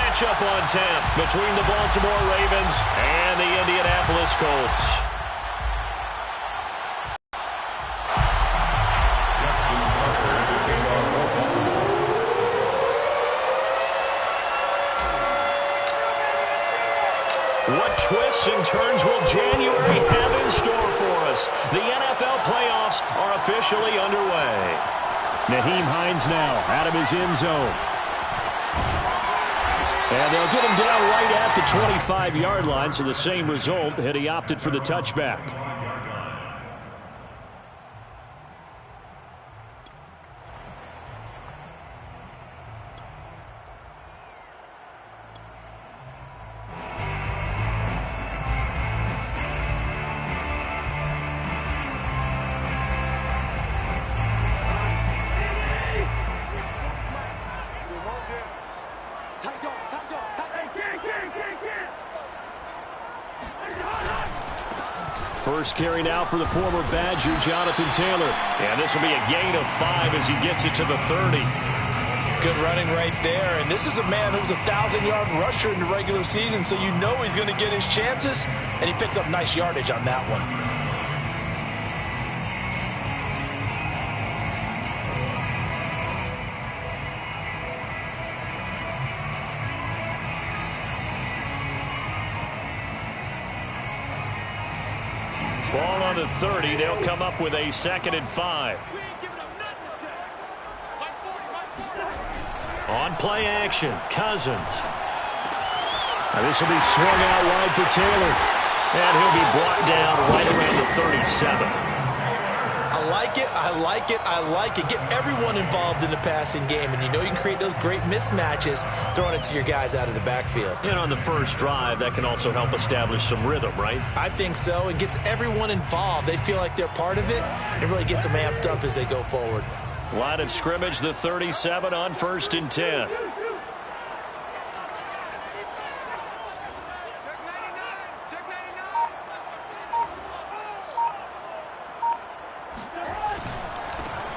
matchup on tap between the Baltimore Ravens and the Indianapolis Colts. What twists and turns will January have in store for us? The NFL playoffs are officially underway. Nyheim Hines now out of his end zone. And they'll get him down right at the 25-yard line, so the same result had he opted for the touchback. First carry now for the former Badger, Jonathan Taylor. And this will be a gain of 5 as he gets it to the 30. Good running right there. And this is a man who was a 1,000-yard rusher in the regular season, so you know he's going to get his chances. And he picks up nice yardage on that one. Ball on the 30. They'll come up with a 2nd and 5. On play action, Cousins. Now this will be swung out wide for Taylor. And he'll be brought down right around the 37. I like it, I like it, I like it. Get everyone involved in the passing game, and you know you can create those great mismatches throwing it to your guys out of the backfield. And on the first drive, that can also help establish some rhythm, right? I think so. It gets everyone involved. They feel like they're part of it. It really gets them amped up as they go forward. Line of scrimmage, the 37 on 1st and 10.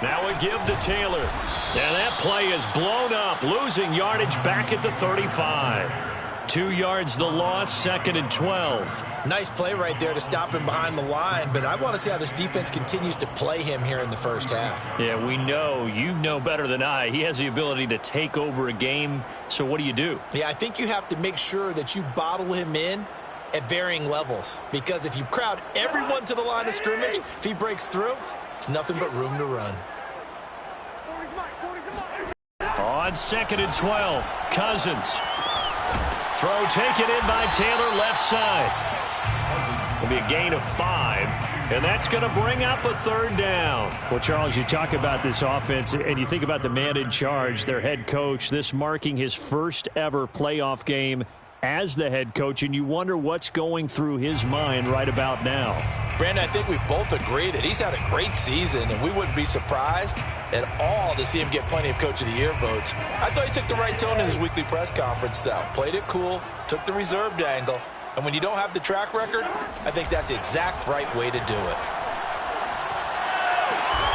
Now a give to Taylor. And that play is blown up, losing yardage back at the 35. 2 yards the loss, 2nd and 12. Nice play right there to stop him behind the line, but I want to see how this defense continues to play him here in the first half. Yeah, we know, you know better than I, he has the ability to take over a game, so what do? Yeah, I think you have to make sure that you bottle him in at varying levels, because if you crowd everyone to the line of scrimmage, if he breaks through, it's nothing but room to run. On 2nd and 12, Cousins. Throw taken in by Taylor, left side. It'll be a gain of 5, and that's going to bring up a 3rd down. Well, Charles, you talk about this offense, and you think about the man in charge, their head coach, this marking his first ever playoff game as the head coach, and you wonder what's going through his mind right about now. Brandon, I think we both agree that he's had a great season, and we wouldn't be surprised at all to see him get plenty of Coach of the Year votes. I thought he took the right tone in his weekly press conference, though. Played it cool, took the reserved angle, and when you don't have the track record, I think that's the exact right way to do it.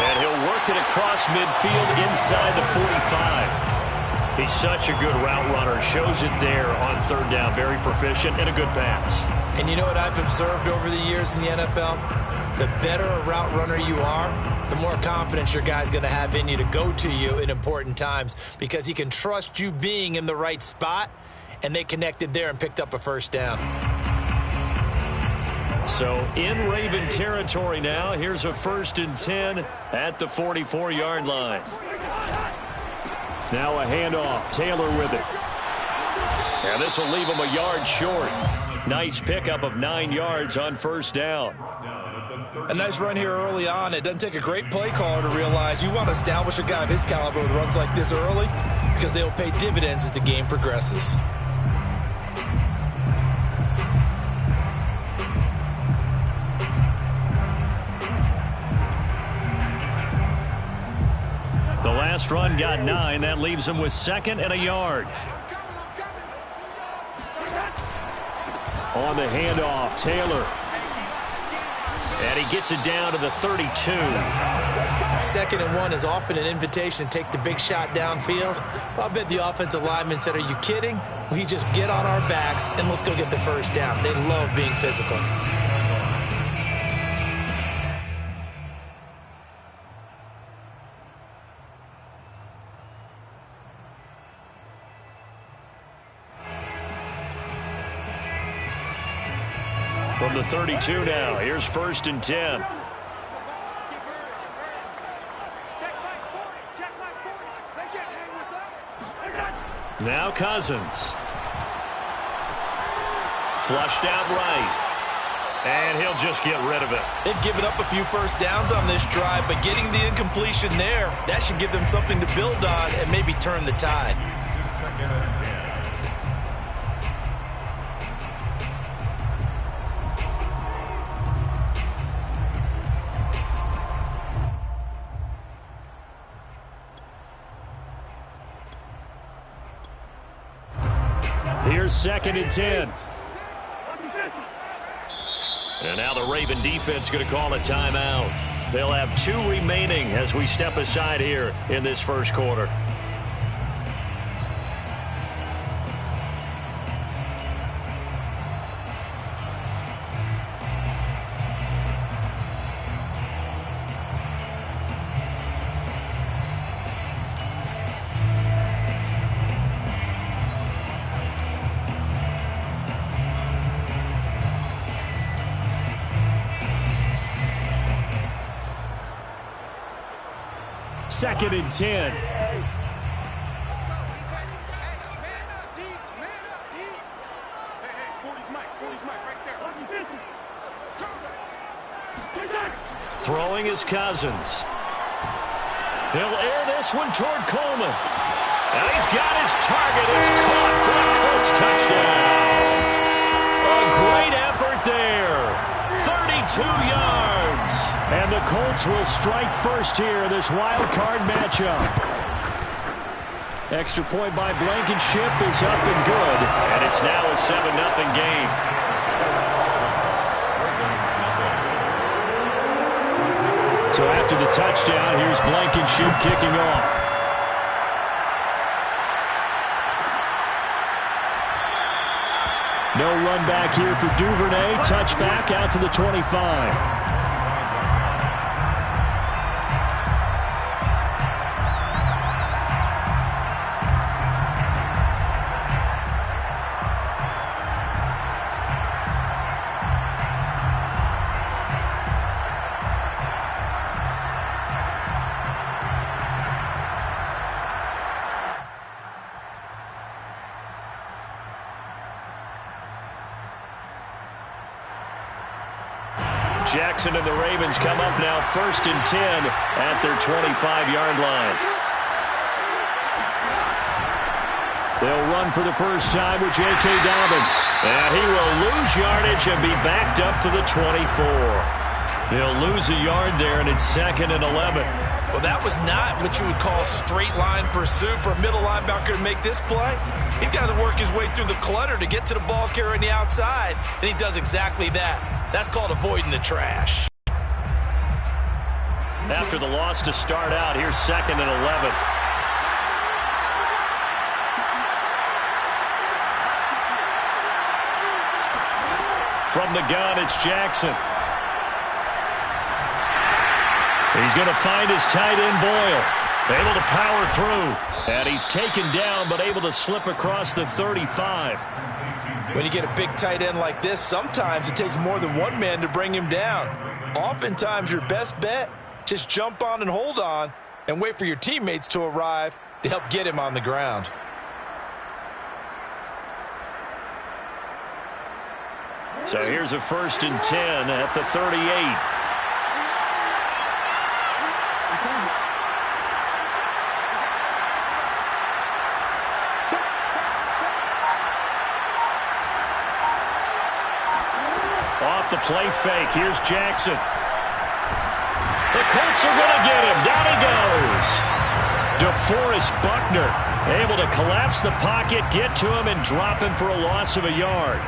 And he'll work it across midfield inside the 45. He's such a good route runner. Shows it there on 3rd down. Very proficient and a good pass. And you know what I've observed over the years in the NFL? The better a route runner you are, the more confidence your guy's going to have in you to go to you in important times, because he can trust you being in the right spot, and they connected there and picked up a 1st down. So in Raven territory now. Here's a 1st and 10 at the 44-yard line. Now a handoff. Taylor with it. And this will leave him a yard short. Nice pickup of 9 yards on 1st down. A nice run here early on. It doesn't take a great play caller to realize you want to establish a guy of his caliber with runs like this early, because they will pay dividends as the game progresses. The last run got 9. That leaves him with 2nd and a yard. On the handoff, Taylor. And he gets it down to the 32. 2nd and 1 is often an invitation to take the big shot downfield. I bet the offensive lineman said, are you kidding? We just get on our backs and let's go get the first down. They love being physical. From the 32 now, here's 1st and 10. Now Cousins. Flushed out right. And he'll just get rid of it. They've given up a few first downs on this drive, but getting the incompletion there, that should give them something to build on and maybe turn the tide. Here's 2nd and 10. And now the Raven defense going to call a timeout. They'll have 2 remaining as we step aside here in this first quarter. Second and 10. Throwing is Cousins. He'll air this one toward Coleman. And he's got his target. It's caught for a Colts touchdown. A great effort there. 32 yards. And the Colts will strike first here in this wild card matchup. Extra point by Blankenship is up and good. And it's now a 7-0 game. So after the touchdown, here's Blankenship kicking off. No run back here for Duvernay. Touchback out to the 25. Jackson and the Ravens come up now 1st and 10 at their 25-yard line. They'll run for the first time with J.K. Dobbins. And he will lose yardage and be backed up to the 24. They'll lose a yard there, and it's 2nd and 11. Well, that was not what you would call straight line pursuit for a middle linebacker to make this play. He's got to work his way through the clutter to get to the ball carrier on the outside, and he does exactly that. That's called avoiding the trash. After the loss to start out, here's 2nd and 11. From the gun, it's Jackson. He's going to find his tight end, Boyle. Able to power through. And he's taken down, but able to slip across the 35. When you get a big tight end like this, sometimes it takes more than one man to bring him down. Oftentimes, your best bet, just jump on and hold on and wait for your teammates to arrive to help get him on the ground. So here's a 1st and 10 at the 38. Off the play fake. Here's Jackson. The Colts are going to get him. Down he goes. DeForest Buckner able to collapse the pocket, get to him, and drop him for a loss of a yard.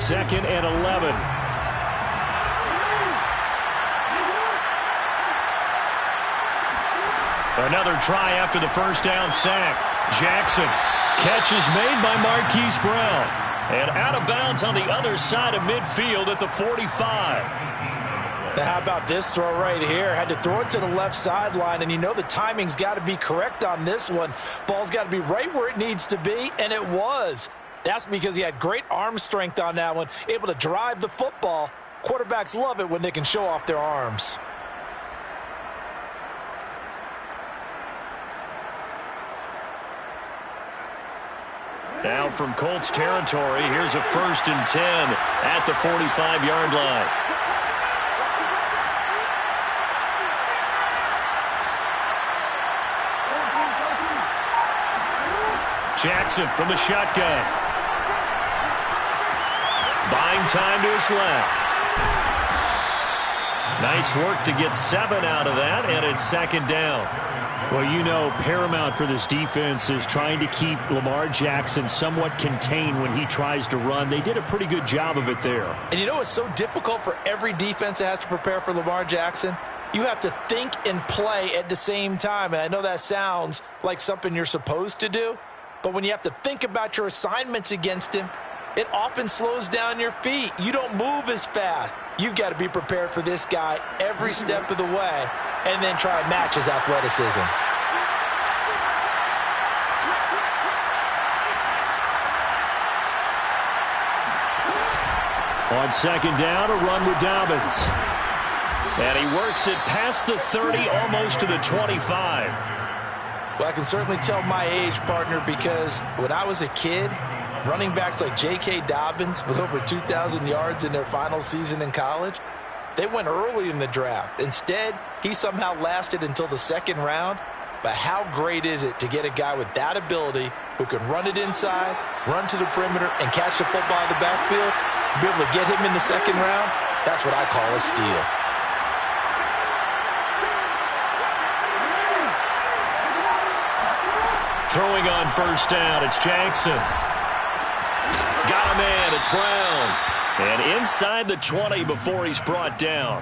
2nd and 11. Another try after the first down sack. Jackson. Catch is made by Marquise Brown. And out of bounds on the other side of midfield at the 45. Now how about this throw right here? Had to throw it to the left sideline, and you know the timing's got to be correct on this one. Ball's got to be right where it needs to be, and it was. That's because he had great arm strength on that one, able to drive the football. Quarterbacks love it when they can show off their arms. Now from Colts territory, here's a 1st and 10 at the 45-yard line. Jackson from the shotgun. Buying time to his left. Nice work to get 7 out of that, and it's 2nd down. Well, you know, paramount for this defense is trying to keep Lamar Jackson somewhat contained when he tries to run. They did a pretty good job of it there. And you know it's so difficult for every defense that has to prepare for Lamar Jackson? You have to think and play at the same time. And I know that sounds like something you're supposed to do, but when you have to think about your assignments against him, it often slows down your feet. You don't move as fast. You've got to be prepared for this guy every step of the way and then try and match his athleticism. On 2nd down, a run with Dobbins. And he works it past the 30, almost to the 25. Well, I can certainly tell my age, partner, because when I was a kid, running backs like J.K. Dobbins with over 2,000 yards in their final season in college, they went early in the draft. Instead, he somehow lasted until the 2nd round. But how great is it to get a guy with that ability who can run it inside, run to the perimeter, and catch the football in the backfield? To be able to get him in the 2nd round, that's what I call a steal. Throwing on 1st down, it's Jackson. Got a man, it's Brown. And inside the 20 before he's brought down.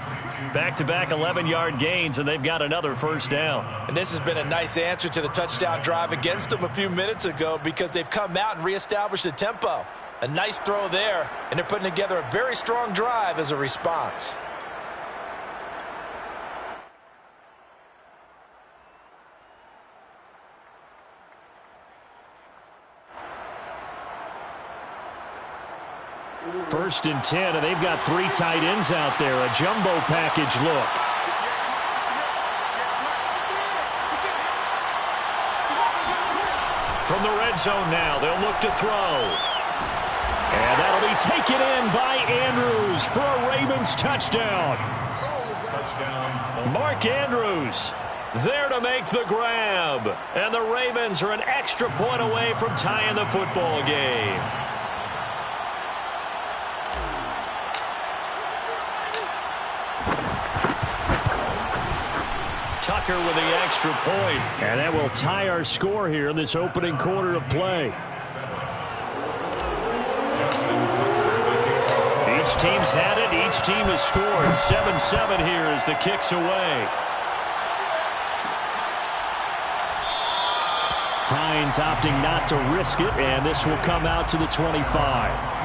Back-to-back 11-yard gains, and they've got another 1st down. And this has been a nice answer to the touchdown drive against them a few minutes ago because they've come out and reestablished the tempo. A nice throw there, and they're putting together a very strong drive as a response. First and 10, and they've got 3 tight ends out there. A jumbo package look. From the red zone now, they'll look to throw. And that'll be taken in by Andrews for a Ravens touchdown. Mark Andrews there to make the grab. And the Ravens are an extra point away from tying the football game. Tucker with the extra point. And that will tie our score here in this opening quarter of play. Each team's had it. Each team has scored. 7-7 here as the kick's away. Hines opting not to risk it, and this will come out to the 25.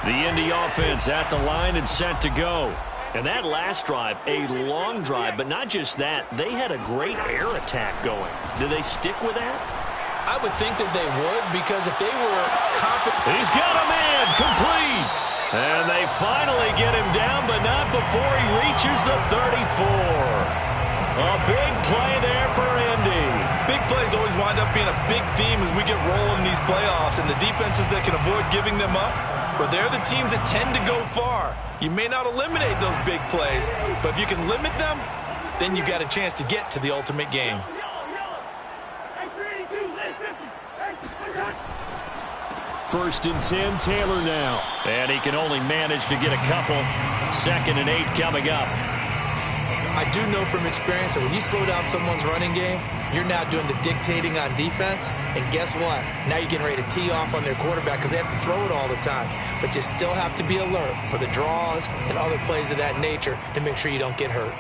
The Indy offense at the line and set to go. And that last drive, a long drive, but not just that. They had a great air attack going. Do they stick with that? I would think that they would, because if they were competent. He's got a man, complete. And they finally get him down, but not before he reaches the 34. A big play there for Indy. Big plays always wind up being a big theme as we get rolling these playoffs, and the defenses that can avoid giving them up, but they're the teams that tend to go far. You may not eliminate those big plays, but if you can limit them, then you got a chance to get to the ultimate game. First and 10, Taylor now. And he can only manage to get a couple. 2nd and 8 coming up. I do know from experience that when you slow down someone's running game, you're now doing the dictating on defense. And guess what? Now you're getting ready to tee off on their quarterback because they have to throw it all the time. But you still have to be alert for the draws and other plays of that nature to make sure you don't get hurt.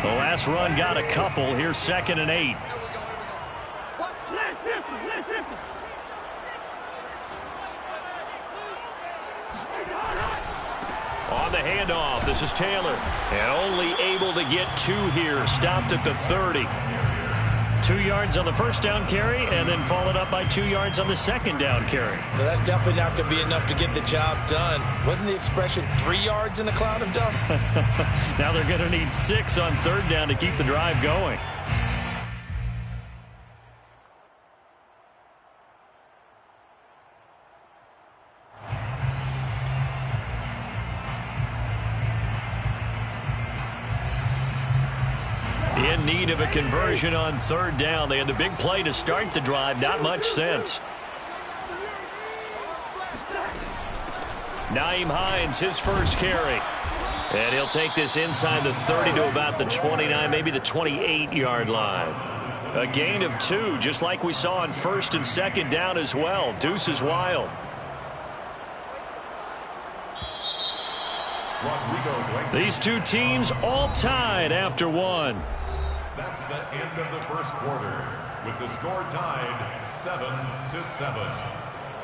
The last run got a couple. Here's 2nd and 8. On the handoff, this is Taylor. And only able to get 2 here. Stopped at the 30. 2 yards on the first down carry, and then followed up by 2 yards on the second down carry. Well, that's definitely not going to be enough to get the job done. Wasn't the expression 3 yards in a cloud of dust? Now they're going to need 6 on 3rd down to keep the drive going. In need of a conversion on 3rd down. They had the big play to start the drive. Not much sense. Nyheim Hines, his first carry. And he'll take this inside the 30 to about the 29, maybe the 28-yard line. A gain of 2, just like we saw on 1st and 2nd down as well. Deuce is wild. These two teams all tied after 1. That's the end of the first quarter, with the score tied 7-7.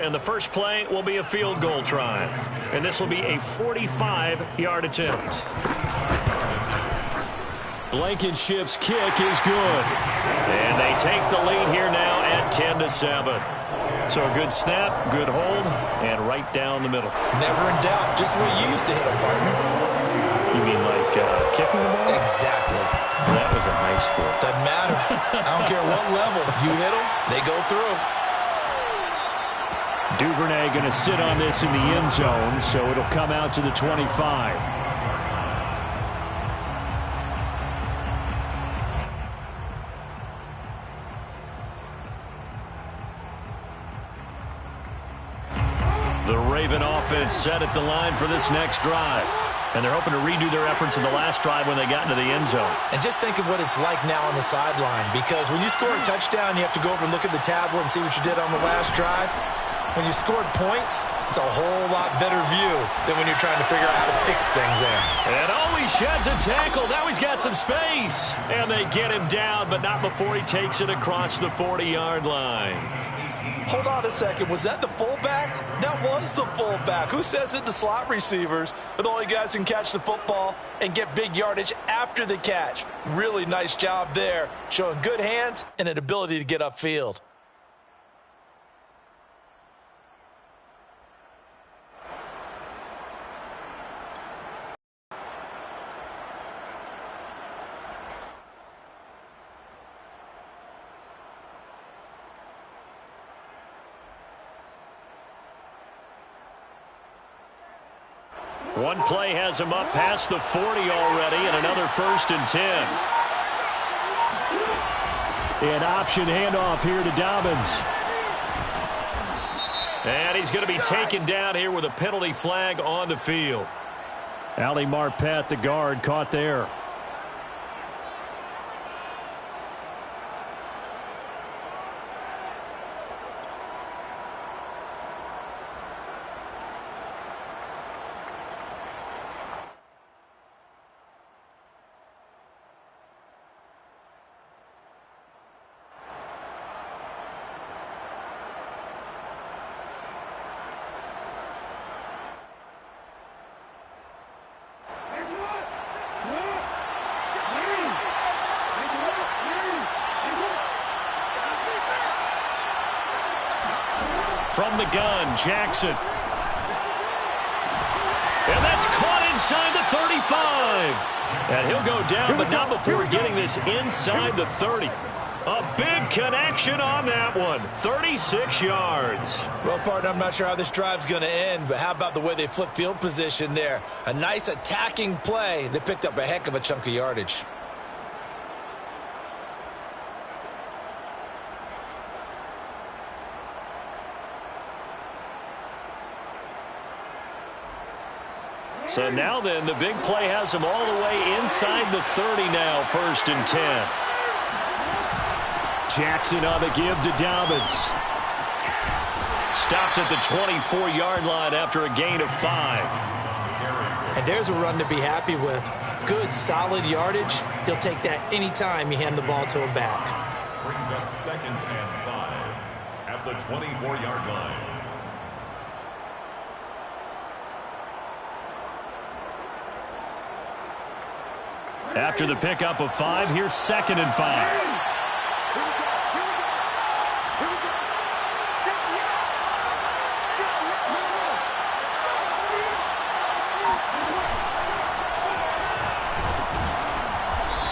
And the first play will be a field goal try. And this will be a 45-yard attempt. Blankenship's kick is good. And they take the lead here now at 10-7. So a good snap, good hold, and right down the middle. Never in doubt. Just the way you used to hit them, partner. You mean like kicking the ball? Exactly. That was a high score. Doesn't matter. I don't care what level. You hit them, they go through. Duvernay going to sit on this in the end zone, so it'll come out to the 25. The Raven offense set at the line for this next drive. And they're hoping to redo their efforts in the last drive when they got into the end zone. And just think of what it's like now on the sideline, because when you score a touchdown, you have to go over and look at the tablet and see what you did on the last drive. When you scored points, it's a whole lot better view than when you're trying to figure out how to fix things there. And he sheds a tackle. Now he's got some space. And they get him down, but not before he takes it across the 40-yard line. Hold on a second. Was that the fullback? That was the fullback. Who says it? The slot receivers are the only guys who can catch the football and get big yardage after the catch. Really nice job there, showing good hands and an ability to get upfield. One play has him up past the 40 already, and another 1st and 10. An option handoff here to Dobbins. And he's going to be taken down here with a penalty flag on the field. Ali Marpet, the guard, caught there. From the gun, Jackson. And that's caught inside the 35. And he'll go down, but not before getting this inside the 30. A big connection on that one. 36 yards. Well, partner, I'm not sure how this drive's going to end, but how about the way they flipped field position there? A nice attacking play. They picked up a heck of a chunk of yardage. So now then, the big play has them all the way inside the 30 now, 1st and 10. Jackson on the give to Dobbins. Stopped at the 24-yard line after a gain of 5. And there's a run to be happy with. Good, solid yardage. He'll take that anytime you hand the ball to a back. Brings up 2nd and 5 at the 24-yard line. After the pickup of 5, here's 2nd and 5.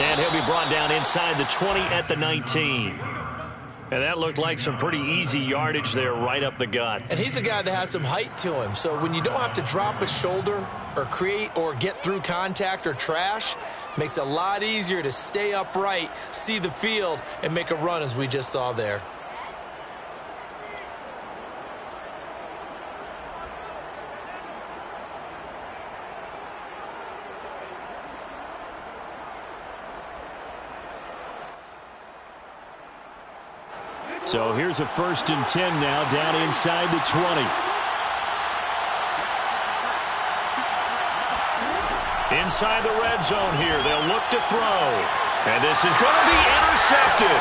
And he'll be brought down inside the 20 at the 19. And that looked like some pretty easy yardage there right up the gut. And he's a guy that has some height to him. So when you don't have to drop a shoulder or create or get through contact or trash, makes it a lot easier to stay upright, see the field, and make a run as we just saw there. So here's a 1st and 10 now down inside the 20. Inside the red zone here, they'll look to throw. And this is going to be intercepted.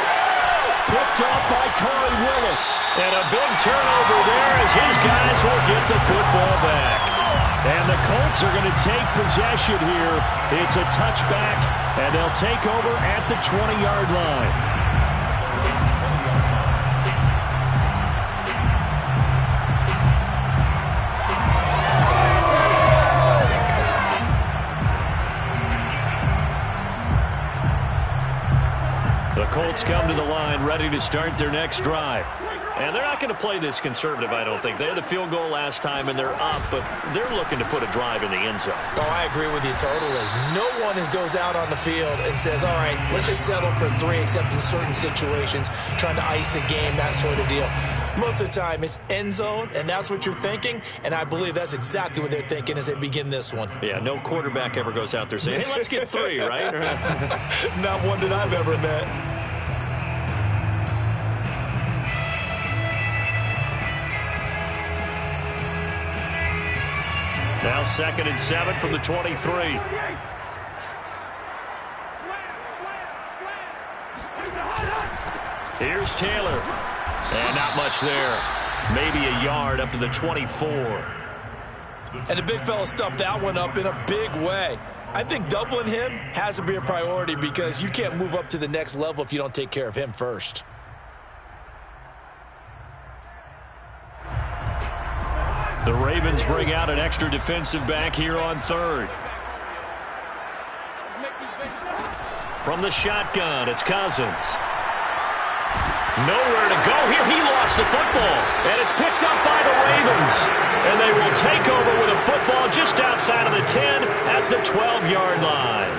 Picked off by Corey Willis. And a big turnover there as his guys will get the football back. And the Colts are going to take possession here. It's a touchback, and they'll take over at the 20-yard line. Colts come to the line ready to start their next drive. And they're not going to play this conservative, I don't think. They had a field goal last time, and they're up, but they're looking to put a drive in the end zone. Oh, I agree with you totally. No one goes out on the field and says, all right, let's just settle for 3, except in certain situations, trying to ice a game, that sort of deal. Most of the time, it's end zone, and that's what you're thinking, and I believe that's exactly what they're thinking as they begin this one. Yeah, no quarterback ever goes out there saying, hey, let's get 3, right? Not one that I've ever met. Now 2nd and 7 from the 23. Here's Taylor. And not much there. Maybe a yard up to the 24. And the big fella stuffed that one up in a big way. I think doubling him has to be a priority because you can't move up to the next level if you don't take care of him first. The Ravens bring out an extra defensive back here on 3rd. From the shotgun, it's Cousins. Nowhere to go here. He lost the football. And it's picked up by the Ravens. And they will take over with a football just outside of the 10 at the 12-yard line.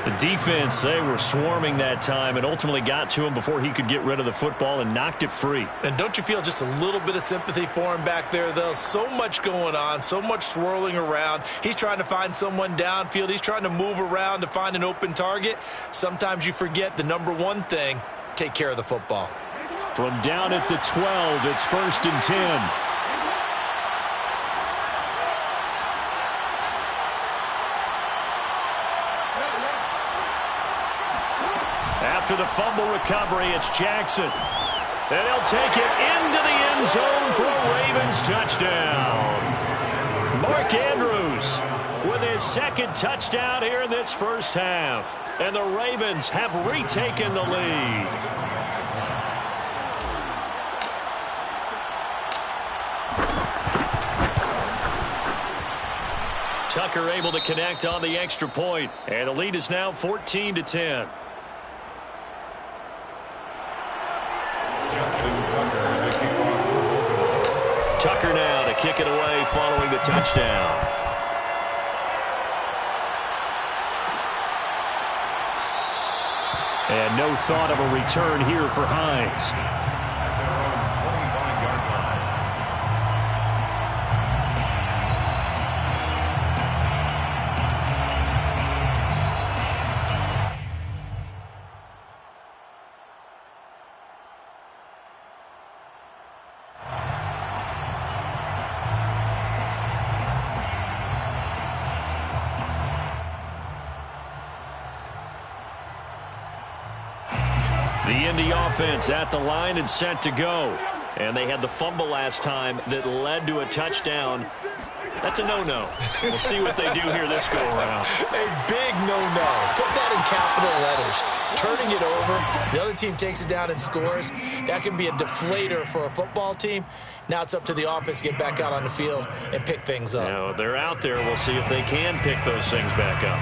The defense, they were swarming that time and ultimately got to him before he could get rid of the football and knocked it free. And don't you feel just a little bit of sympathy for him back there, though? So much going on, so much swirling around. He's trying to find someone downfield. He's trying to move around to find an open target. Sometimes you forget the number one thing, take care of the football. From down at the 12, it's 1st and 10. After the fumble recovery, it's Jackson. And he'll take it into the end zone for a Ravens touchdown. Mark Andrews with his 2nd touchdown here in this first half. And the Ravens have retaken the lead. Tucker able to connect on the extra point. And the lead is now 14-10. Tucker now to kick it away following the touchdown. And no thought of a return here for Hines. Indy offense at the line and set to go. And they had the fumble last time that led to a touchdown. That's a no-no. We'll see what they do here this go-around. A big no-no. Put that in capital letters. Turning it over, the other team takes it down and scores. That can be a deflator for a football team. Now it's up to the offense to get back out on the field and pick things up. Now, they're out there. We'll see if they can pick those things back up.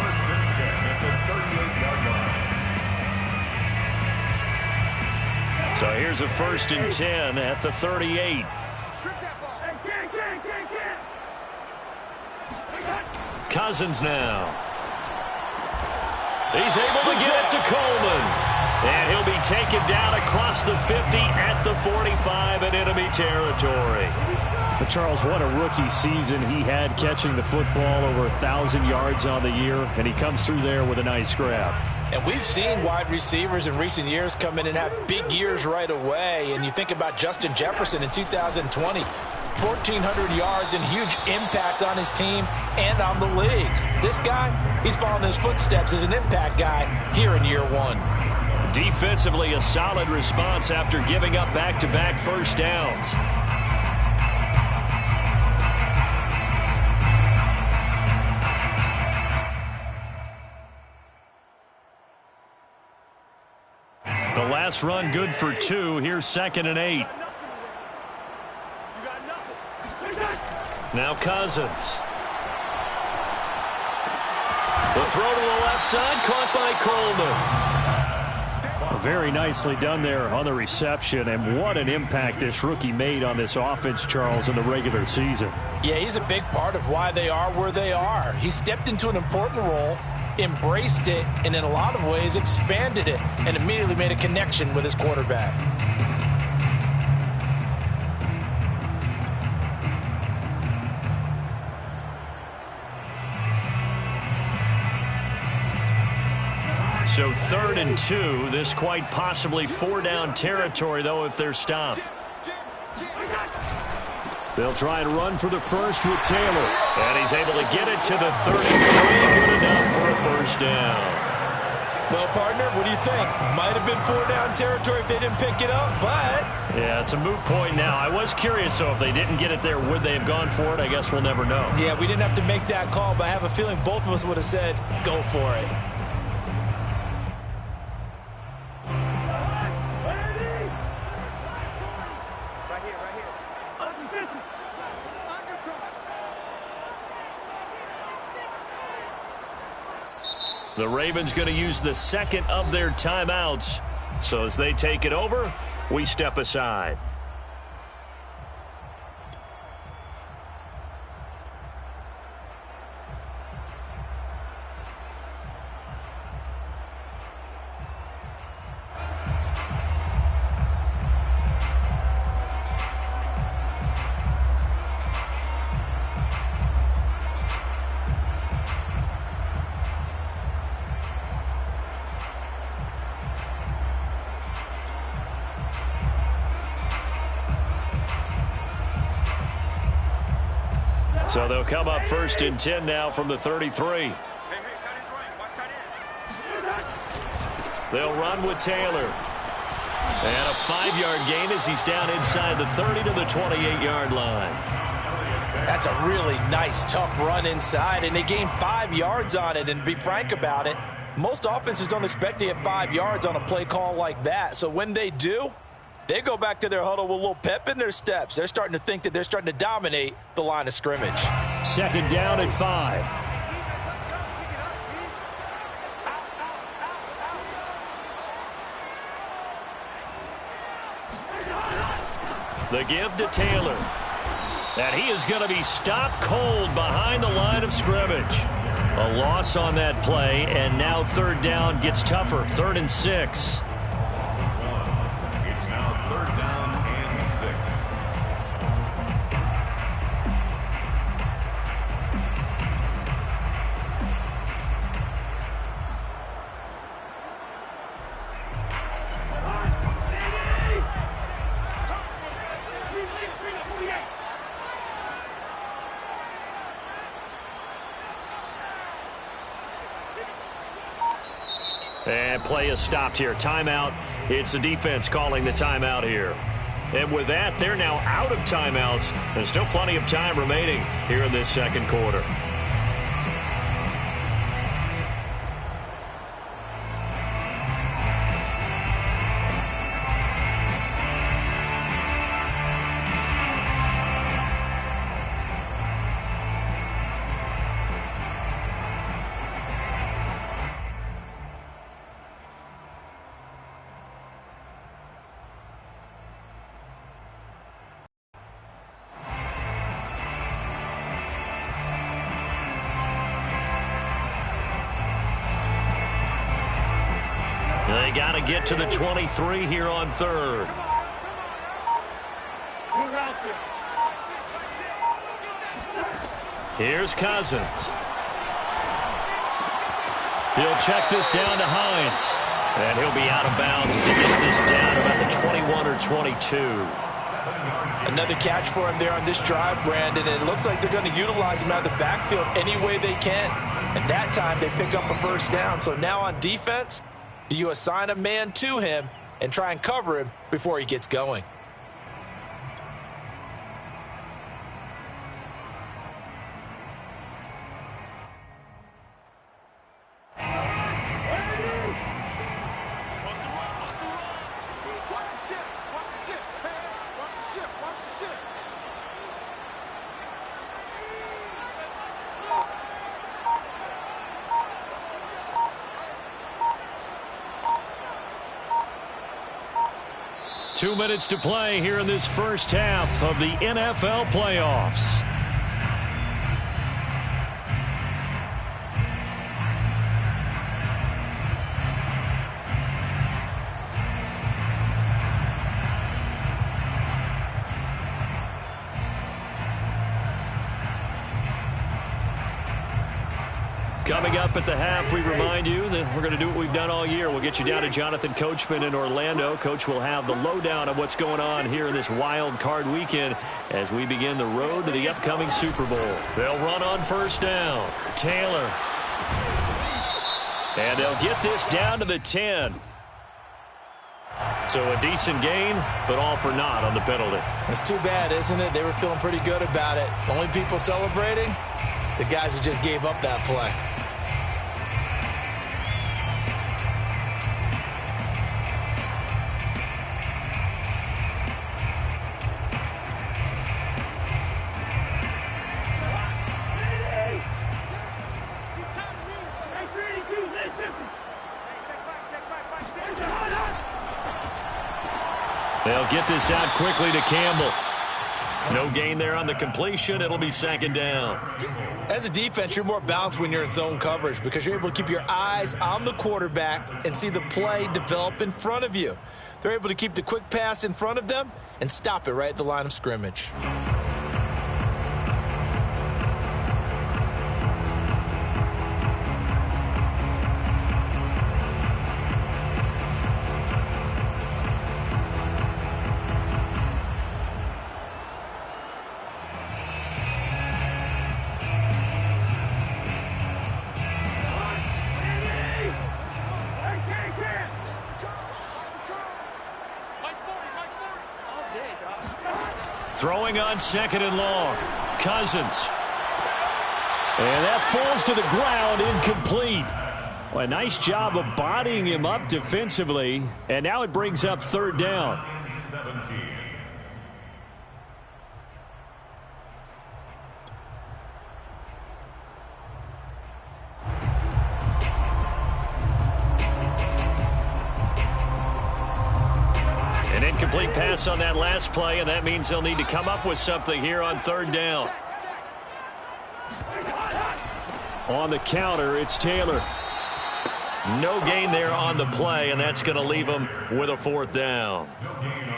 First and 10 at the 38-yard line. So here's a first and 10 at the 38. Cousins now. He's able to get it to Coleman. And he'll be taken down across the 50 at the 45 in enemy territory. But Charles, what a rookie season he had, catching the football over 1,000 yards on the year, and he comes through there with a nice grab. And we've seen wide receivers in recent years come in and have big years right away. And you think about Justin Jefferson in 2020, 1,400 yards and huge impact on his team and on the league. This guy, he's following his footsteps as an impact guy here in year one. Defensively, a solid response after giving up back-to-back first downs. The last run good for 2. Here's 2nd and 8. Now Cousins. The throw to the left side, caught by Coleman. Very nicely done there on the reception, and what an impact this rookie made on this offense, Charles, in the regular season. Yeah, he's a big part of why they are where they are. He stepped into an important role, embraced it, and in a lot of ways expanded it, and immediately made a connection with his quarterback. So 3rd and 2. This quite possibly 4-down territory, though, if they're stopped. They'll try and run for the first with Taylor. And he's able to get it to the 33. Good enough for a first down. Well, partner, what do you think? Might have been 4-down territory if they didn't pick it up, but... Yeah, it's a moot point now. I was curious, so if they didn't get it there, would they have gone for it? I guess we'll never know. Yeah, we didn't have to make that call, but I have a feeling both of us would have said, go for it. The Ravens going to use the second of their timeouts. So as they take it over, we step aside. So they'll come up 1st and 10 now from the 33. They'll run with Taylor. And a 5-yard gain as he's down inside the 30 to the 28-yard line. That's a really nice, tough run inside, and they gained 5 yards on it. And to be frank about it, most offenses don't expect to get 5 yards on a play call like that. So when they do, they go back to their huddle with a little pep in their steps. They're starting to think that they're starting to dominate the line of scrimmage. 2nd down and 5. The give to Taylor. And he is going to be stopped cold behind the line of scrimmage. A loss on that play, and now 3rd down gets tougher. 3rd and 6. It's now 3rd down and 6. play is stopped here. Timeout. It's the defense calling the timeout here. And with that, they're now out of timeouts. There's still plenty of time remaining here in this second quarter. They got to get to the 23 here on third. Here's Cousins. He'll check this down to Hines. And he'll be out of bounds as he gets this down about the 21 or 22. Another catch for him there on this drive, Brandon. And it looks like they're going to utilize him out of the backfield any way they can. And that time they pick up a first down. So now on defense, do you assign a man to him and try and cover him before he gets going? Two minutes to play here in this first half of the NFL playoffs. Coming up at the half, we remind you that we're going to do what we've done all year. We'll get you down to Jonathan Coachman in Orlando. Coach will have the lowdown of what's going on here in this wild card weekend as we begin the road to the upcoming Super Bowl. They'll run on first down. Taylor. And they'll get this down to the 10. So a decent gain, but all for naught on the penalty. It's too bad, isn't it? They were feeling pretty good about it. Only people celebrating, the guys who just gave up that play. They'll get this out quickly to Campbell. No gain there on the completion. It'll be second down. As a defense, you're more balanced when you're in zone coverage because you're able to keep your eyes on the quarterback and see the play develop in front of you. They're able to keep the quick pass in front of them and stop it right at the line of scrimmage. Throwing on second and long. Cousins. And that falls to the ground, incomplete. Well, a nice job of bodying him up defensively. And now it brings up third down. 17. An incomplete pass on that last play, and that means they'll need to come up with something here on third down. On the counter, it's Taylor. No gain there on the play, and that's going to leave them with a fourth down.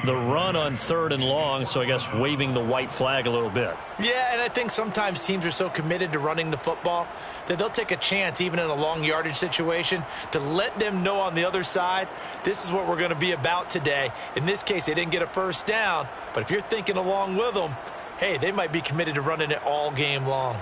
The run on third and long, so I guess waving the white flag a little bit. Yeah, and I think sometimes teams are so committed to running the football that they'll take a chance, even in a long yardage situation, to let them know on the other side, this is what we're going to be about today. In this case, they didn't get a first down, but if you're thinking along with them, hey, they might be committed to running it all game long.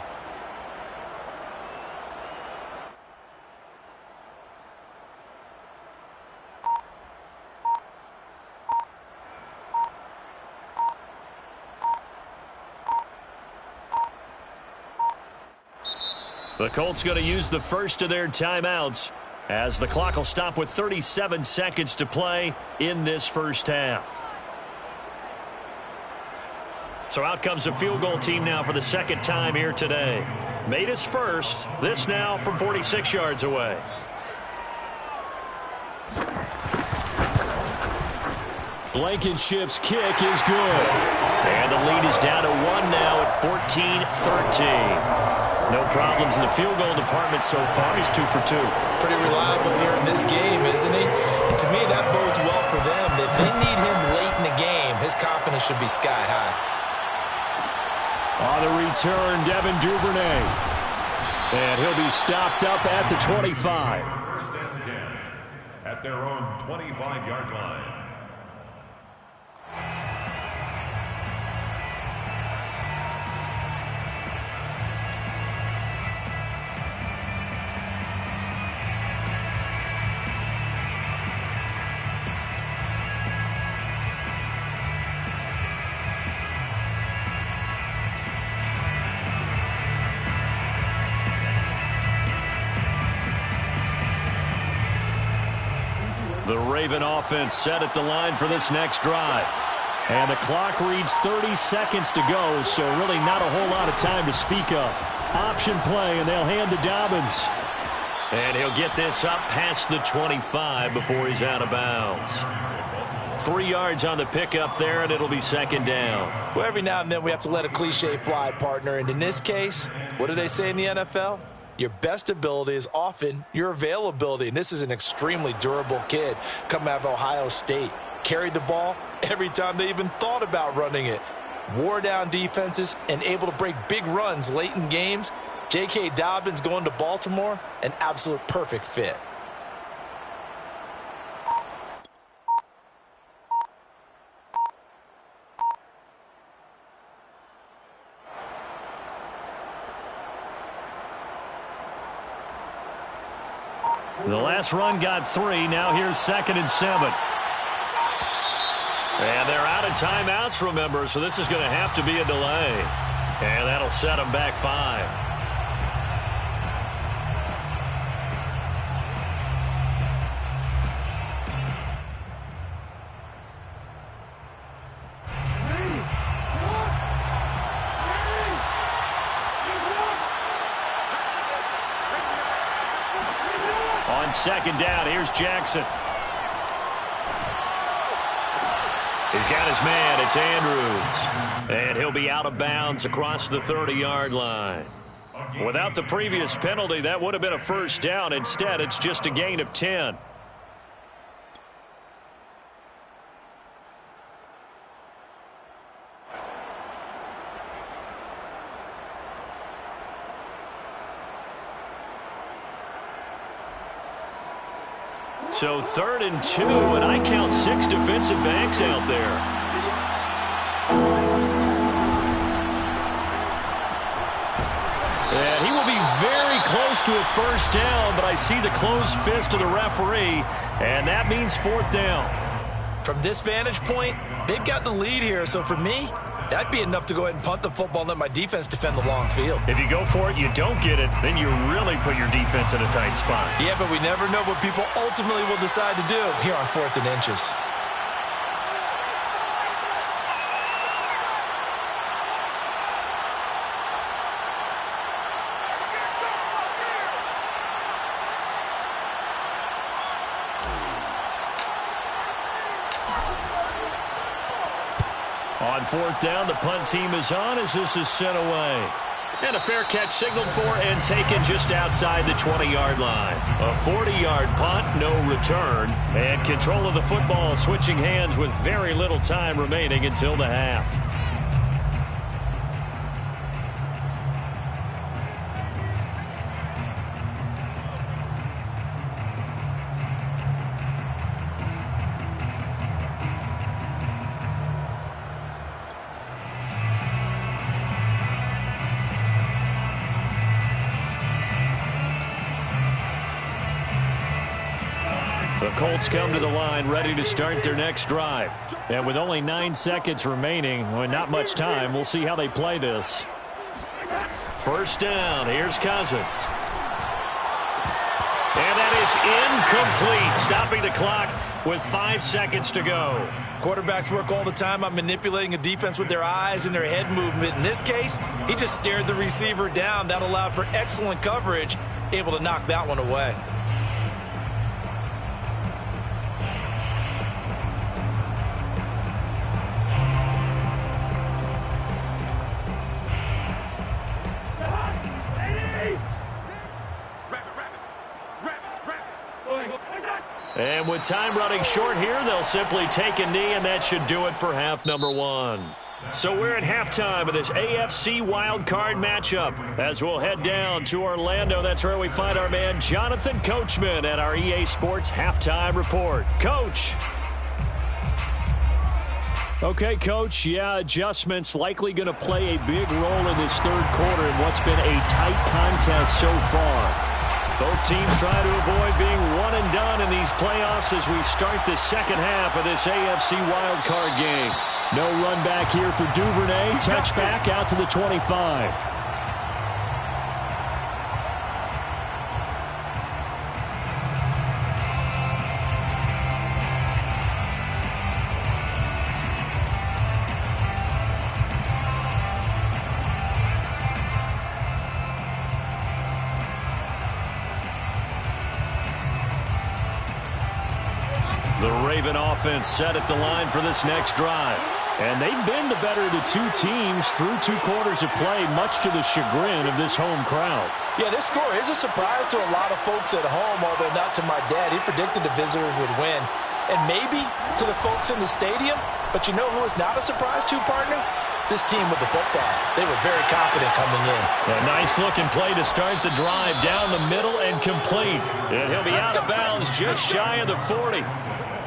The Colts going to use the first of their timeouts as the clock will stop with 37 seconds to play in this first half. So out comes a field goal team now for the second time here today. Made his first. This now from 46 yards away. Blankenship's kick is good. And the lead is down to 1 now at 14-13. No problems in the field goal department so far. He's 2 for 2. Pretty reliable here in this game, isn't he? And to me, that bodes well for them. If they need him late in the game, his confidence should be sky high. On the return, Devin Duvernay. And he'll be stopped up at the 25. First and 10 at their own 25-yard line. The Raven offense set at the line for this next drive. And the clock reads 30 seconds to go, so really not a whole lot of time to speak of. Option play, and they'll hand to Dobbins. And he'll get this up past the 25 before he's out of bounds. 3 yards on the pickup there, and it'll be second down. Well, every now and then we have to let a cliche fly, partner. And in this case, what do they say in the NFL? Your best ability is often your availability. And this is an extremely durable kid coming out of Ohio State. Carried the ball every time they even thought about running it. Wore down defenses and able to break big runs late in games. J.K. Dobbins going to Baltimore, an absolute perfect fit. The last run got 3. Now here's 2nd and 7. And they're out of timeouts, remember, so this is going to have to be a delay. And that'll set them back 5. On second down, here's Jackson. He's got his man. It's Andrews. And he'll be out of bounds across the 30-yard line. Without the previous penalty, that would have been a first down. Instead, it's just a gain of 10. So 3rd and 2, and I count 6 defensive backs out there. And he will be very close to a first down, but I see the closed fist of the referee, and that means 4th down. From this vantage point, they've got the lead here, so for me, that'd be enough to go ahead and punt the football and let my defense defend the long field. If you go for it, you don't get it, then you really put your defense in a tight spot. Yeah, but we never know what people ultimately will decide to do here on 4th and inches. On 4th down, the punt team is on as this is sent away. And a fair catch signaled for and taken just outside the 20-yard line. A 40-yard punt, no return. And control of the football switching hands with very little time remaining until the half. The Colts come to the line ready to start their next drive. And with only 9 seconds remaining, well, not much time, we'll see how they play this. First down. Here's Cousins. And that is incomplete, stopping the clock with 5 seconds to go. Quarterbacks work all the time on manipulating a defense with their eyes and their head movement. In this case, he just stared the receiver down. That allowed for excellent coverage, able to knock that one away. And with time running short here, they'll simply take a knee, and that should do it for half number one. So we're at halftime of this AFC wildcard matchup. As we'll head down to Orlando, that's where we find our man Jonathan Coachman at our EA Sports Halftime Report. Coach. Okay, Coach, adjustments likely going to play a big role in this third quarter in what's been a tight contest so far. Both teams try to avoid being one and done in these playoffs as we start the second half of this AFC wildcard game. No run back here for Duvernay. Touchback out to the 25. The Raven offense set at the line for this next drive. And they've been the better of the two teams through 2 quarters of play, much to the chagrin of this home crowd. Yeah, this score is a surprise to a lot of folks at home, although not to my dad. He predicted the visitors would win. And maybe to the folks in the stadium, but you know who is not a surprise to, partner? This team with the football. They were very confident coming in. A nice-looking play to start the drive down the middle and complete. And he'll be out of bounds just shy of the 40.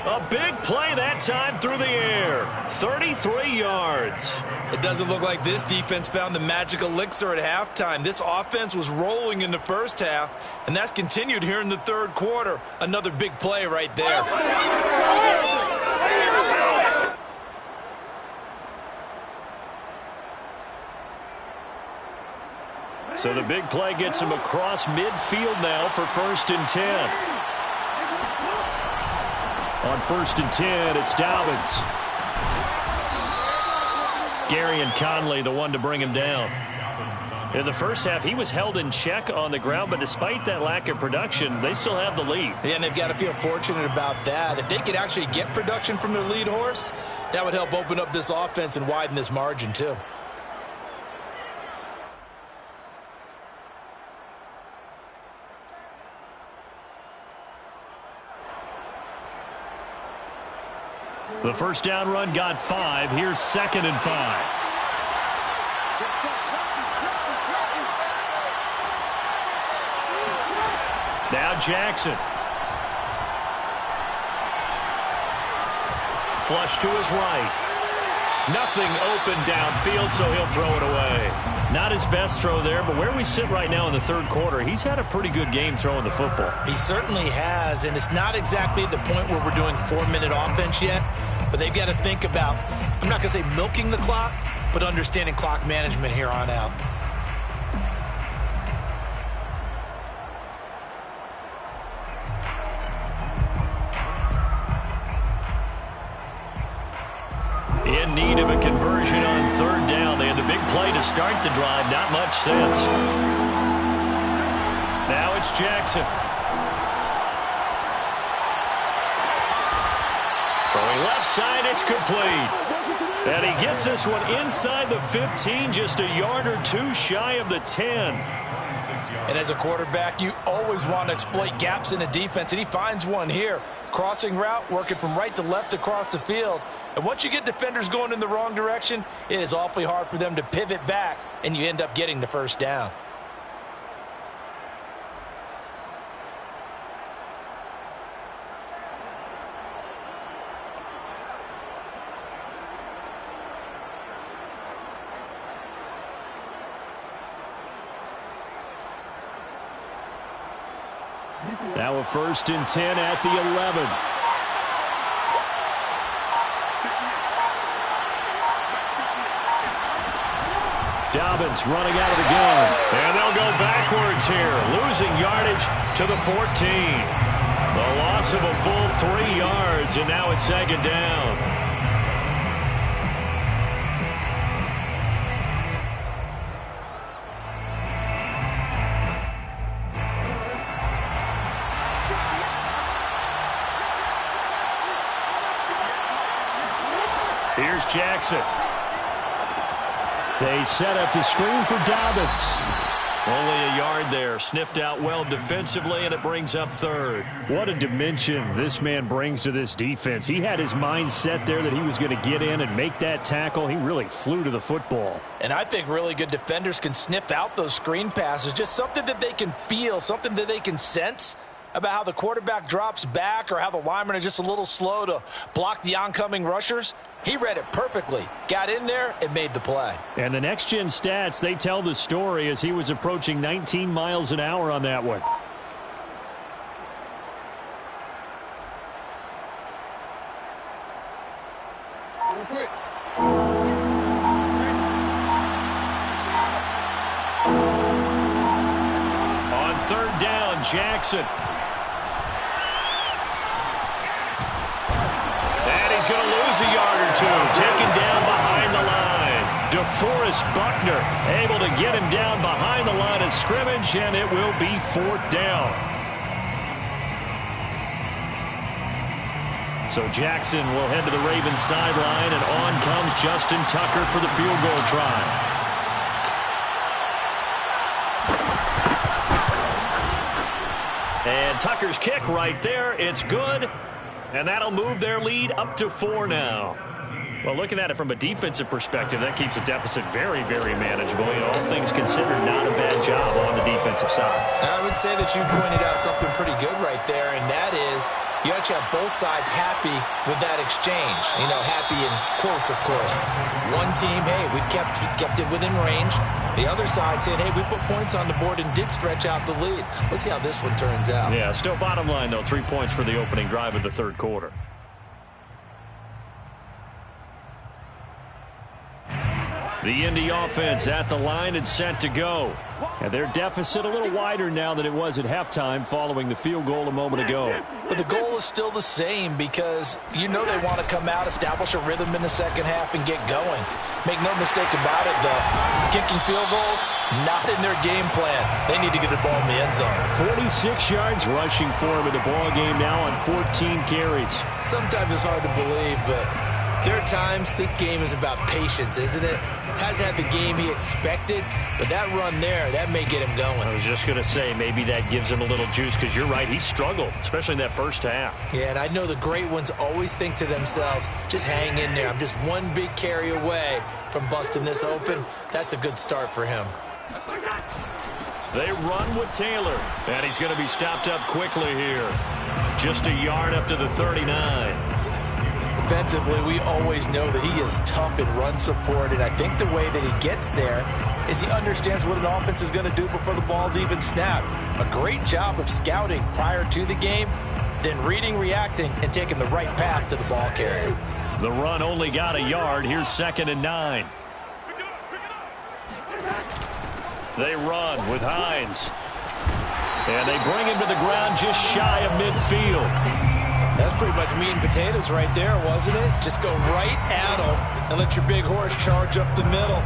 A big play that time through the air. 33 yards. It doesn't look like this defense found the magic elixir at halftime. This offense was rolling in the first half, and that's continued here in the third quarter. Another big play right there. So the big play gets him across midfield now for 1st and 10. On 1st and 10, it's Dobbins. Gary and Conley, the one to bring him down. In the first half, he was held in check on the ground, but despite that lack of production, they still have the lead. Yeah, and they've got to feel fortunate about that. If they could actually get production from their lead horse, that would help open up this offense and widen this margin too. The first down run got 5. Here's 2nd and 5. Now Jackson. Flush to his right. Nothing open downfield, so he'll throw it away. Not his best throw there, but where we sit right now in the third quarter, he's had a pretty good game throwing the football. He certainly has, and it's not exactly at the point where we're doing 4-minute offense yet, but they've got to think about, I'm not going to say milking the clock, but understanding clock management here on out. In need of a conversion on 3rd down. They had the big play to start the drive. Not much sense. Now it's Jackson. Throwing left side, it's complete. And he gets this one inside the 15, just a yard or 2 shy of the 10. And as a quarterback, you always want to exploit gaps in a defense, and he finds one here. Crossing route, working from right to left across the field. And once you get defenders going in the wrong direction, it is awfully hard for them to pivot back, and you end up getting the first down. Now a 1st and 10 at the 11. Dobbins running out of the gun. And they'll go backwards here, losing yardage to the 14. The loss of a full 3 yards, and now it's second down. Here's Jackson. They set up the screen for Dobbins. Only a yard there. Sniffed out well defensively, and it brings up third. What a dimension this man brings to this defense. He had his mind set there that he was going to get in and make that tackle. He really flew to the football. And I think really good defenders can sniff out those screen passes. Just something that they can feel, something that they can sense about how the quarterback drops back or how the linemen are just a little slow to block the oncoming rushers. He read it perfectly, got in there, and made the play. And the next-gen stats, they tell the story as he was approaching 19 miles an hour on that one. Real quick. On third down, Jackson. He's going to lose a yard or two. Taken down behind the line. DeForest Buckner able to get him down behind the line of scrimmage, and it will be fourth down. So Jackson will head to the Ravens sideline, and on comes Justin Tucker for the field goal try. And Tucker's kick right there. It's good. And that'll move their lead up to 4 now. Well, looking at it from a defensive perspective, that keeps the deficit very, very manageable. You know, all things considered, not a bad job on the defensive side. I would say that you pointed out something pretty good right there, and that is you actually have both sides happy with that exchange. You know, happy in quotes, of course. One team, hey, we've kept it within range. The other side saying, hey, we put points on the board and did stretch out the lead. Let's see how this one turns out. Yeah, still bottom line, though, 3 points for the opening drive of the third quarter. The Indy offense at the line and set to go. And their deficit a little wider now than it was at halftime following the field goal a moment ago. But the goal is still the same because you know they want to come out, establish a rhythm in the second half, and get going. Make no mistake about it, though. Kicking field goals, not in their game plan. They need to get the ball in the end zone. 46 yards rushing for him in the ball game now on 14 carries. Sometimes it's hard to believe, but there are times this game is about patience, isn't it? Hasn't had the game he expected, but that run there, that may get him going. I was just going to say, maybe that gives him a little juice because you're right, he struggled, especially in that first half. Yeah, and I know the great ones always think to themselves, just hang in there. I'm just one big carry away from busting this open. That's a good start for him. They run with Taylor, and he's going to be stopped up quickly here. Just a yard up to the 39. Defensively, we always know that he is tough in run support, and I think the way that he gets there is he understands what an offense is going to do before the ball's even snapped. A great job of scouting prior to the game, then reading, reacting, and taking the right path to the ball carrier. The run only got a yard. Here's 2nd and 9. They run with Hines. And they bring him to the ground just shy of midfield. That's pretty much meat and potatoes right there, wasn't it? Just go right at him and let your big horse charge up the middle.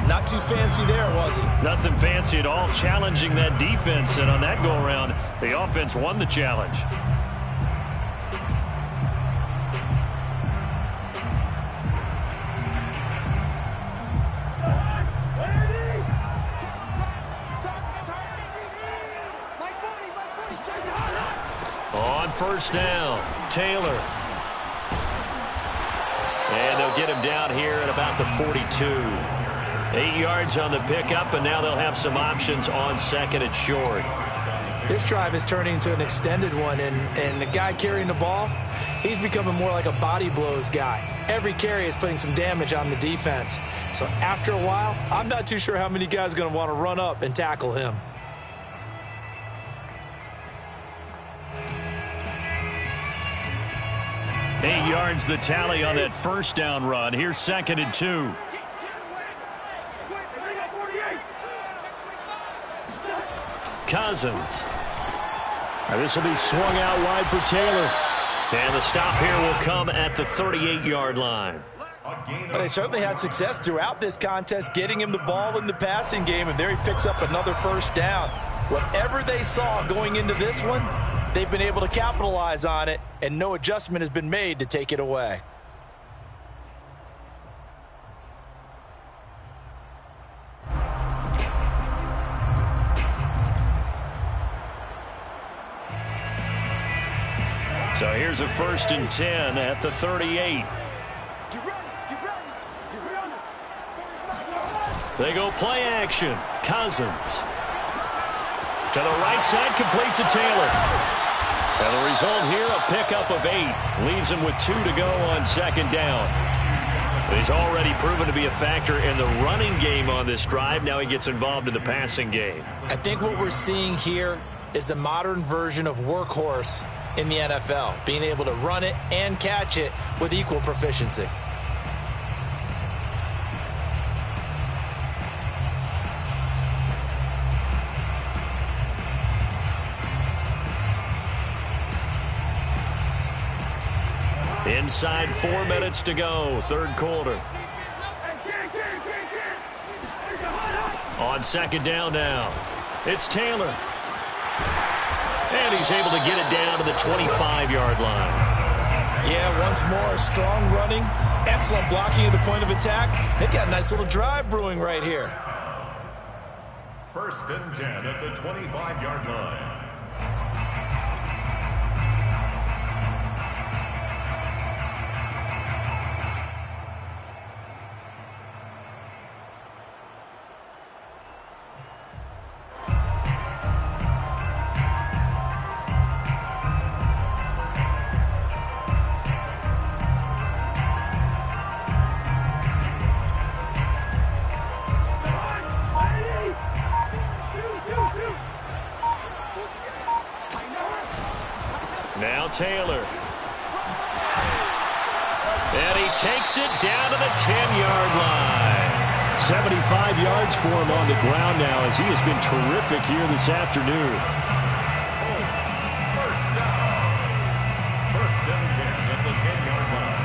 Not too fancy there, was he? Nothing fancy at all, challenging that defense. And on that go-around, the offense won the challenge. On first down, Taylor. And they'll get him down here at about the 42. 8 yards on the pickup, and now they'll have some options on second and short. This drive is turning into an extended one, and the guy carrying the ball, he's becoming more like a body blows guy. Every carry is putting some damage on the defense. So after a while, I'm not too sure how many guys are going to want to run up and tackle him. Eight yards the tally on that first down run. Here's 2nd and 2. Cousins. Now this will be swung out wide for Taylor. And the stop here will come at the 38-yard line. But they certainly had success throughout this contest getting him the ball in the passing game, and there he picks up another first down. Whatever they saw going into this one, they've been able to capitalize on it, and no adjustment has been made to take it away. So here's a 1st and 10 at the 38. They go play action. Cousins. To the right side, complete to Taylor. And the result here, a pickup of 8. Leaves him with 2 to go on 2nd down. He's already proven to be a factor in the running game on this drive. Now he gets involved in the passing game. I think what we're seeing here is the modern version of workhorse in the NFL, being able to run it and catch it with equal proficiency. Inside 4 minutes to go, 3rd quarter. On 2nd down now, it's Taylor. And he's able to get it down to the 25-yard line. Yeah, once more, strong running, excellent blocking at the point of attack. They've got a nice little drive brewing right here. 1st and 10 at the 25-yard line. Now Taylor. And he takes it down to the 10-yard line. 75 yards for him on the ground now as he has been terrific here this afternoon. First down. 1st and 10 at the 10-yard line.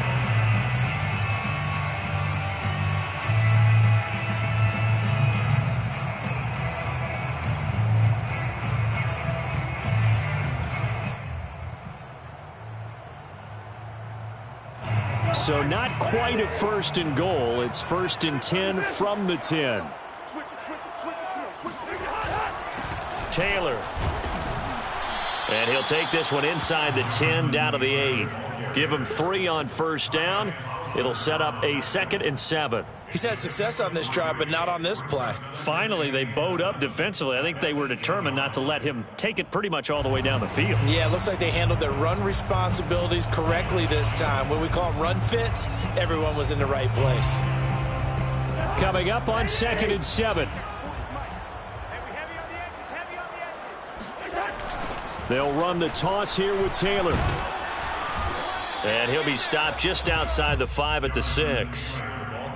So not quite a 1st and goal. It's 1st and 10 from the 10. Taylor. And he'll take this one inside the 10 down to the 8. Give him 3 on 1st down. It'll set up a 2nd and 7. He's had success on this drive, but not on this play. Finally, they bowed up defensively. I think they were determined not to let him take it pretty much all the way down the field. Yeah, it looks like they handled their run responsibilities correctly this time. What we call them run fits, everyone was in the right place. Coming up on 2nd and 7. They'll run the toss here with Taylor. And he'll be stopped just outside the 5 at the 6.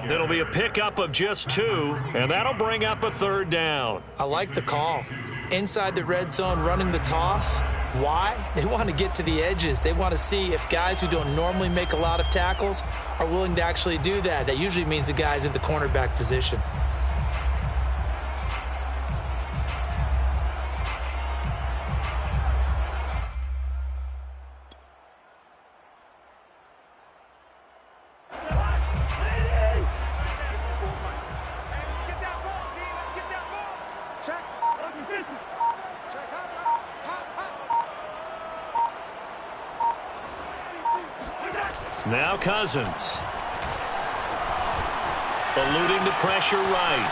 It'll be a pickup of just 2, and that'll bring up a 3rd down. I like the call. Inside the red zone, running the toss. Why? They want to get to the edges. They want to see if guys who don't normally make a lot of tackles are willing to actually do that. That usually means the guy's in the cornerback position. Now Cousins. Eluding the pressure right.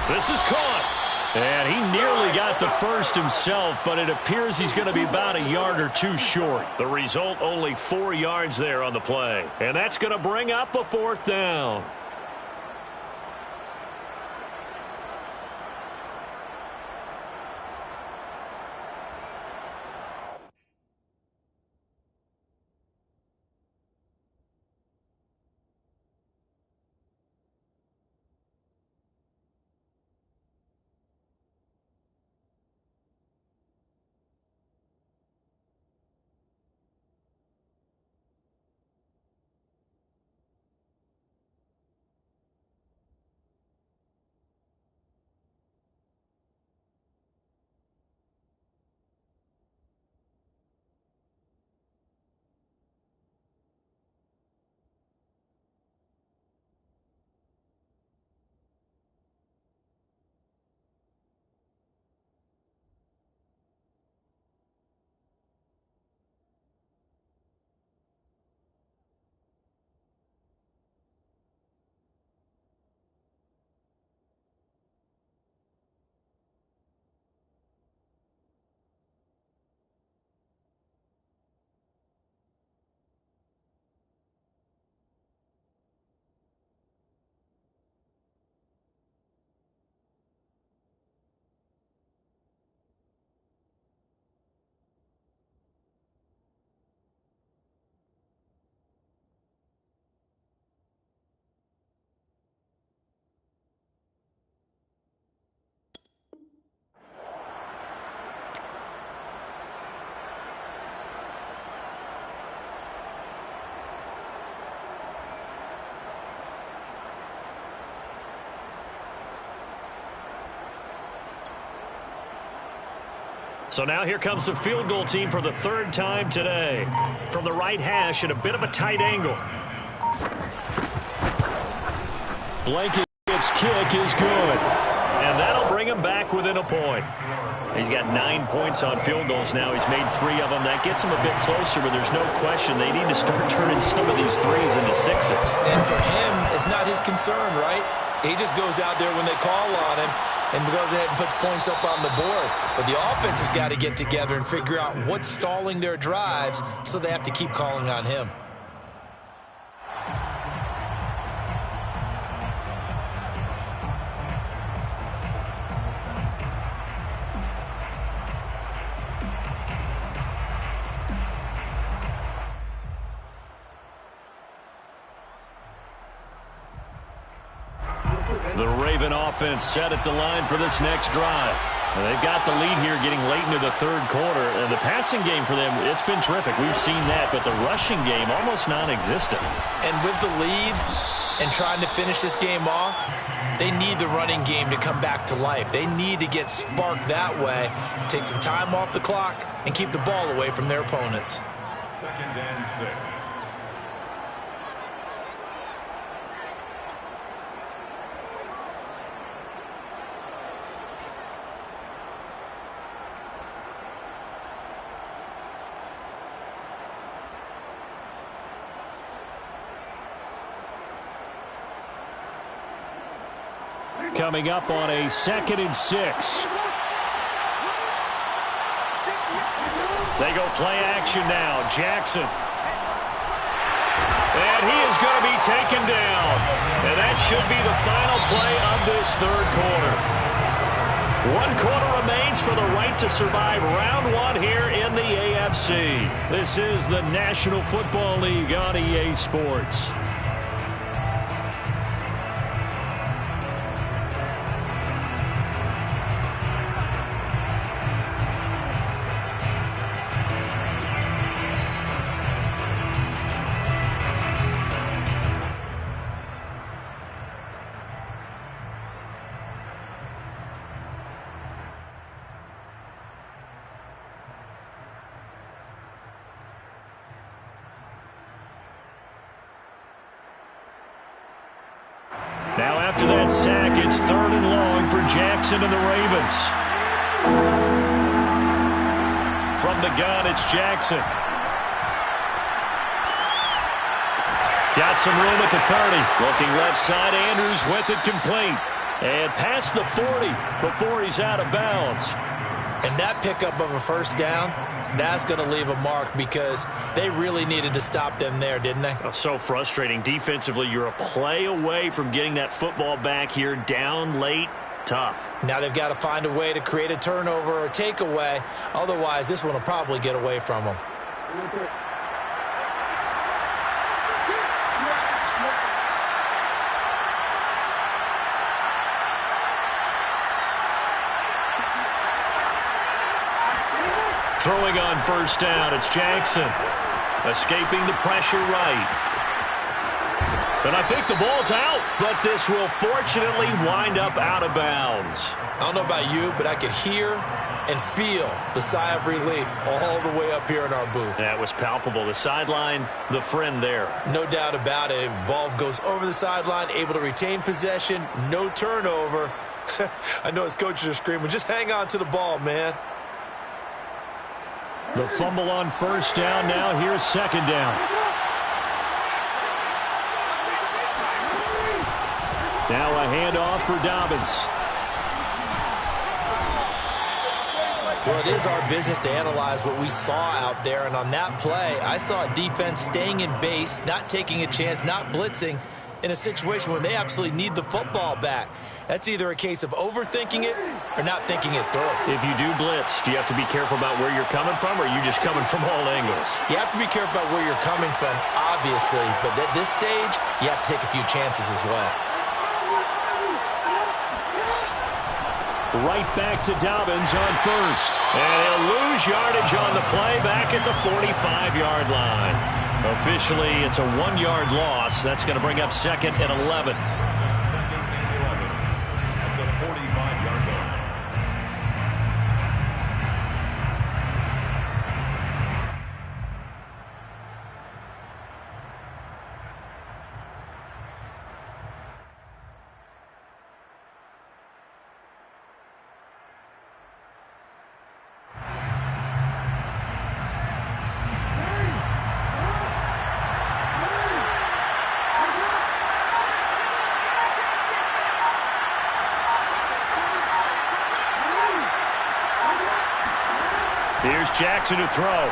This is caught. And he nearly got the first himself, but it appears he's going to be about a yard or 2 short. The result, only 4 yards there on the play. And that's going to bring up a 4th down. So now here comes the field goal team for the third time today. From the right hash at a bit of a tight angle. Blankett's kick is good. And that'll bring him back within a point. He's got 9 points on field goals now. He's made 3 of them. That gets him a bit closer, but there's no question they need to start turning some of these threes into sixes. And for him, it's not his concern, right? He just goes out there when they call on him and goes ahead and puts points up on the board. But the offense has got to get together and figure out what's stalling their drives, so they have to keep calling on him. The Raven offense set at the line for this next drive. And they've got the lead here getting late into the third quarter. And the passing game for them, it's been terrific. We've seen that, but the rushing game almost non-existent. And with the lead and trying to finish this game off, they need the running game to come back to life. They need to get sparked that way, take some time off the clock, and keep the ball away from their opponents. 2nd and 6. Coming up on a 2nd and 6. They go play action now. Jackson. And he is going to be taken down. And that should be the final play of this third quarter. 1 quarter remains for the right to survive round 1 here in the AFC. This is the National Football League on EA Sports. Now after that sack, it's 3rd and long for Jackson and the Ravens. From the gun, it's Jackson. Got some room at the 30. Looking left side, Andrews with it complete. And past the 40 before he's out of bounds. And that pickup of a first down, that's going to leave a mark because they really needed to stop them there, didn't they? Oh, so frustrating. Defensively, you're a play away from getting that football back here down late. Tough. Now they've got to find a way to create a turnover or takeaway. Otherwise, this one will probably get away from them. Throwing on first down, it's Jackson. Escaping the pressure right. And I think the ball's out, but this will fortunately wind up out of bounds. I don't know about you, but I could hear and feel the sigh of relief all the way up here in our booth. That was palpable. The sideline, the friend there. No doubt about it. Ball goes over the sideline, able to retain possession, no turnover. I know his coaches are screaming, just hang on to the ball, man. The fumble on first down. Now here's 2nd down. Now a handoff for Dobbins. Well, it is our business to analyze what we saw out there. And on that play, I saw a defense staying in base, not taking a chance, not blitzing in a situation where they absolutely need the football back. That's either a case of overthinking it or not thinking it through. If you do blitz, do you have to be careful about where you're coming from, or are you just coming from all angles? You have to be careful about where you're coming from, obviously. But at this stage, you have to take a few chances as well. Right back to Dobbins on first. And he'll lose yardage on the play back at the 45-yard line. Officially, it's a 1-yard loss. That's going to bring up 2nd and 11. 2nd and 11 at the 45-yard line. Here's Jackson to throw.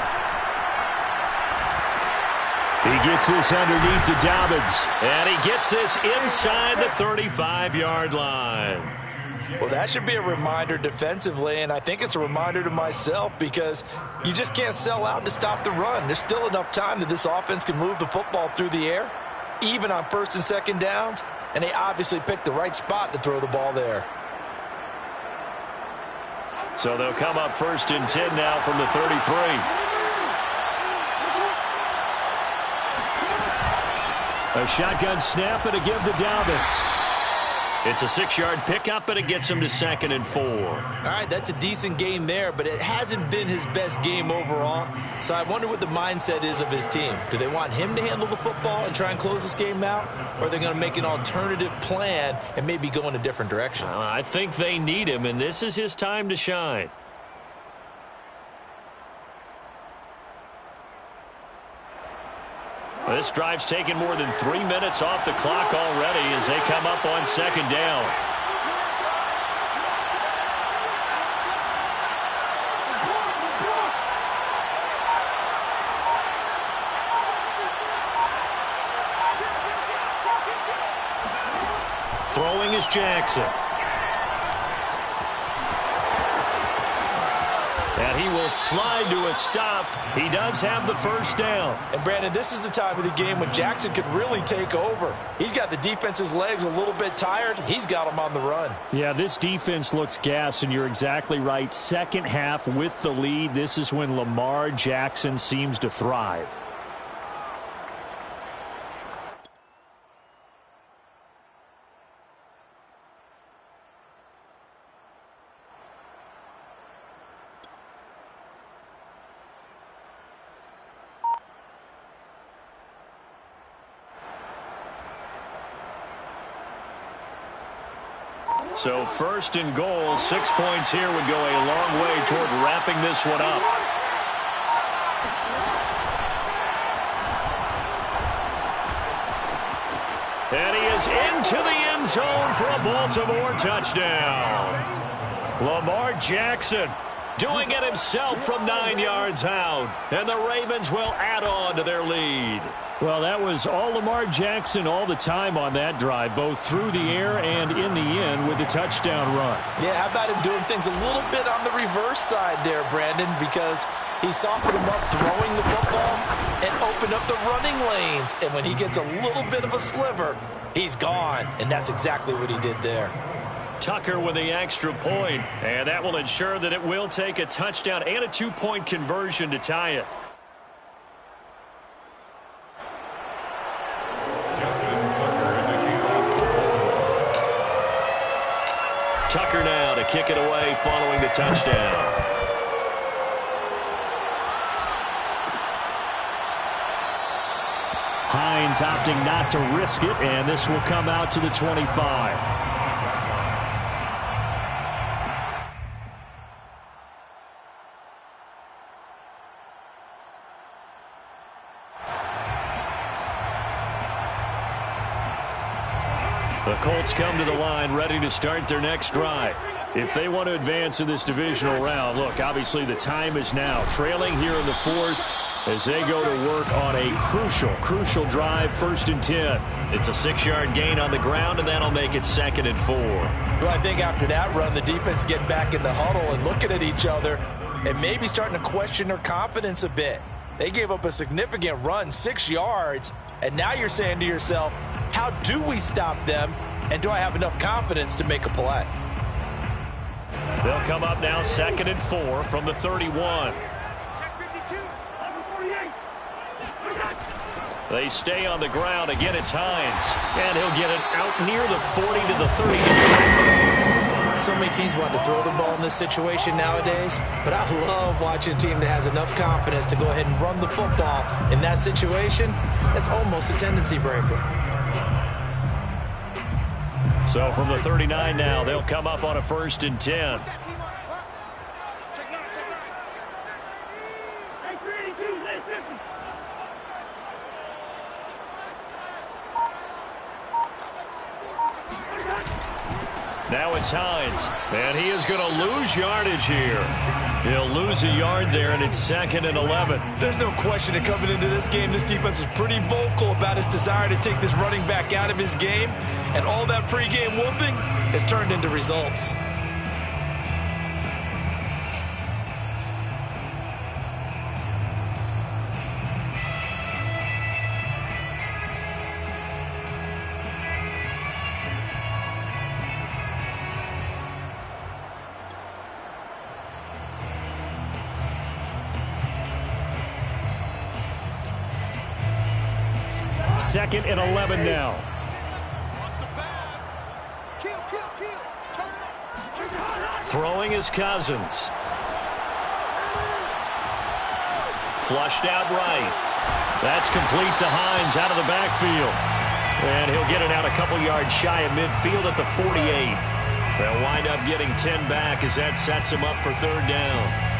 He gets this underneath to Dobbins. And he gets this inside the 35-yard line. Well, that should be a reminder defensively, and I think it's a reminder to myself because you just can't sell out to stop the run. There's still enough time that this offense can move the football through the air, even on first and second downs, and they obviously picked the right spot to throw the ball there. So they'll come up first and 10 now from the 33. A shotgun snap and a give to Dobbins. It's a 6-yard pickup, and it gets him to 2nd and 4. All right, that's a decent game there, but it hasn't been his best game overall. So I wonder what the mindset is of his team. Do they want him to handle the football and try and close this game out? Or are they going to make an alternative plan and maybe go in a different direction? I think they need him, and this is his time to shine. This drive's taken more than 3 minutes off the clock already as they come up on 2nd down. Throwing is Jackson. And he will slide to a stop. He does have the first down. And, Brandon, this is the time of the game when Jackson could really take over. He's got the defense's legs a little bit tired. He's got them on the run. Yeah, this defense looks gassed, and you're exactly right. Second half with the lead, this is when Lamar Jackson seems to thrive. So 1st and goal, 6 points here would go a long way toward wrapping this one up. And he is into the end zone for a Baltimore touchdown. Lamar Jackson doing it himself from 9 yards out. And the Ravens will add on to their lead. Well, that was all Lamar Jackson all the time on that drive, both through the air and in the end with a touchdown run. Yeah, how about him doing things a little bit on the reverse side there, Brandon, because he softened him up throwing the football and opened up the running lanes. And when he gets a little bit of a sliver, he's gone. And that's exactly what he did there. Tucker with the extra point, and that will ensure that it will take a touchdown and a 2-point conversion to tie it. Tucker now to kick it away following the touchdown. Hines opting not to risk it, and this will come out to the 25. The Colts come to the line ready to start their next drive. If they want to advance in this divisional round, look, obviously the time is now. Trailing here in the 4th as they go to work on a crucial drive, 1st and 10. It's a 6-yard gain on the ground, and that'll make it 2nd and 4. Well, I think after that run, the defense getting back in the huddle and looking at each other and maybe starting to question their confidence a bit. They gave up a significant run, 6 yards, and now you're saying to yourself, how do we stop them, and do I have enough confidence to make a play? They'll come up now 2nd and 4 from the 31. They stay on the ground. Again, it's Hines. And he'll get it out near the 40 to the 30. So many teams want to throw the ball in this situation nowadays, but I love watching a team that has enough confidence to go ahead and run the football. In that situation, that's almost a tendency breaker. So from the 39 now, they'll come up on a 1st and 10. Now it's Hines, and he is going to lose yardage here. He'll lose a yard there, and it's 2nd and 11. There's no question that coming into this game, this defense was pretty vocal about his desire to take this running back out of his game, and all that pregame wolfing has turned into results. Second and 11 now. Throwing is Cousins. Flushed out right. That's complete to Hines out of the backfield. And he'll get it out a couple yards shy of midfield at the 48. They'll wind up getting 10 back as that sets him up for 3rd down.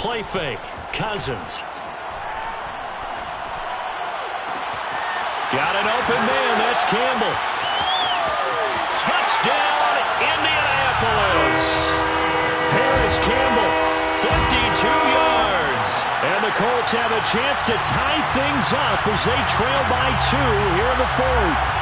Play fake. Cousins. Got an open man. That's Campbell. Touchdown, Indianapolis. Harris Campbell, 52 yards. And the Colts have a chance to tie things up as they trail by 2 here in the 4th.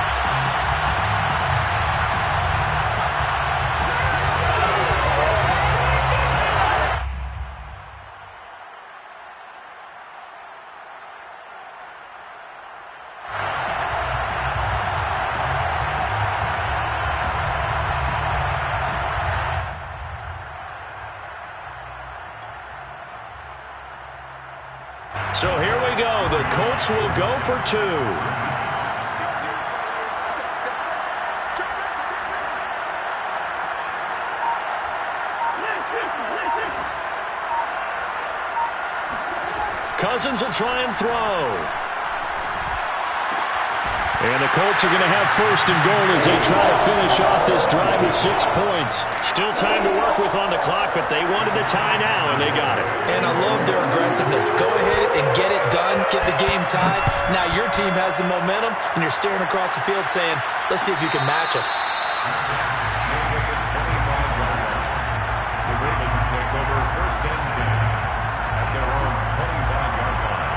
So here we go. The Colts will go for 2. Cousins will try and throw. And the Colts are going to have 1st and goal as they try to finish off this drive with 6 points. Still time to work with on the clock, but they wanted the tie now, and they got it. And I love their aggressiveness. Go ahead and get it done, get the game tied. Now your team has the momentum, and you're staring across the field saying, let's see if you can match us. The Ravens take over 1st and 10 at their own 25-yard line.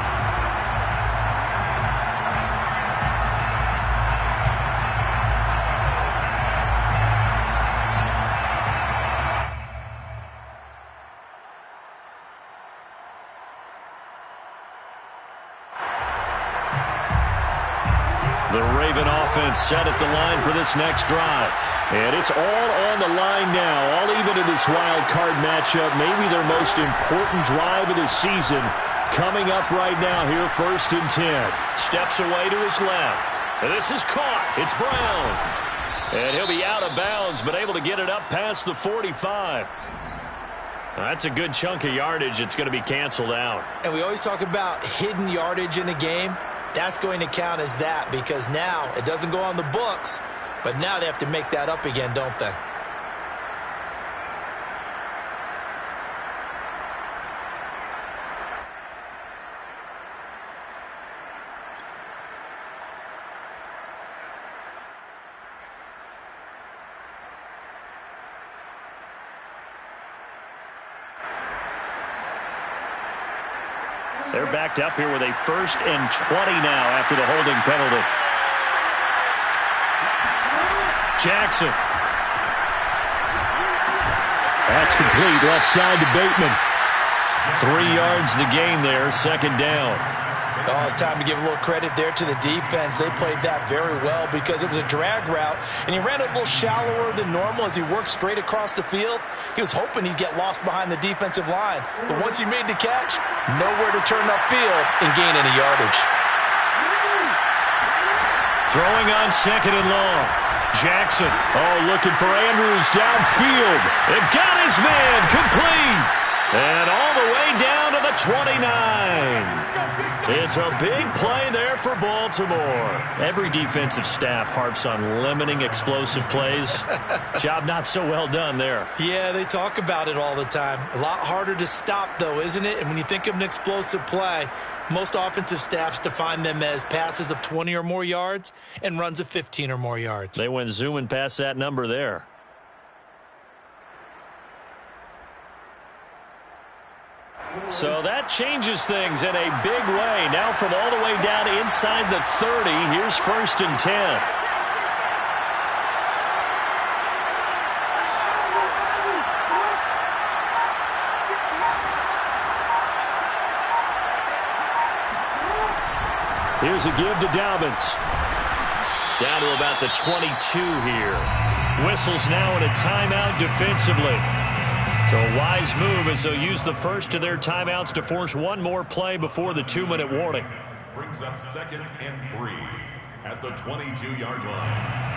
The Raven offense set at the line for this next drive. And it's all on the line now, all even in this wild card matchup. Maybe their most important drive of the season coming up right now here, 1st and 10. Steps away to his left. And this is caught. It's Brown. And he'll be out of bounds, but able to get it up past the 45. That's a good chunk of yardage. It's going to be canceled out. And we always talk about hidden yardage in a game. That's going to count as that because now it doesn't go on the books, but now they have to make that up again, don't they? They're backed up here with a 1st and 20 now after the holding penalty. Jackson. That's complete. Left side to Bateman. 3 yards the gain there. 2nd down. Oh, it's time to give a little credit there to the defense. They played that very well because it was a drag route, and he ran it a little shallower than normal as he worked straight across the field. He was hoping he'd get lost behind the defensive line, but once he made the catch, nowhere to turn upfield and gain any yardage. Throwing on 2nd and long. Jackson, looking for Andrews downfield. It got his man complete. And all the way down to the 29. It's a big play there for Baltimore. Every defensive staff harps on limiting explosive plays. Job not so well done there. Yeah, they talk about it all the time. A lot harder to stop, though, isn't it? And when you think of an explosive play, most offensive staffs define them as passes of 20 or more yards and runs of 15 or more yards. They went zooming past that number there. So that changes things in a big way. Now from all the way down inside the 30, here's 1st and 10. Here's a give to Dobbins. Down to about the 22 here. Whistles now in a timeout defensively. So a wise move as they'll use the first of their timeouts to force one more play before the 2-minute warning. Brings up 2nd and 3 at the 22-yard line.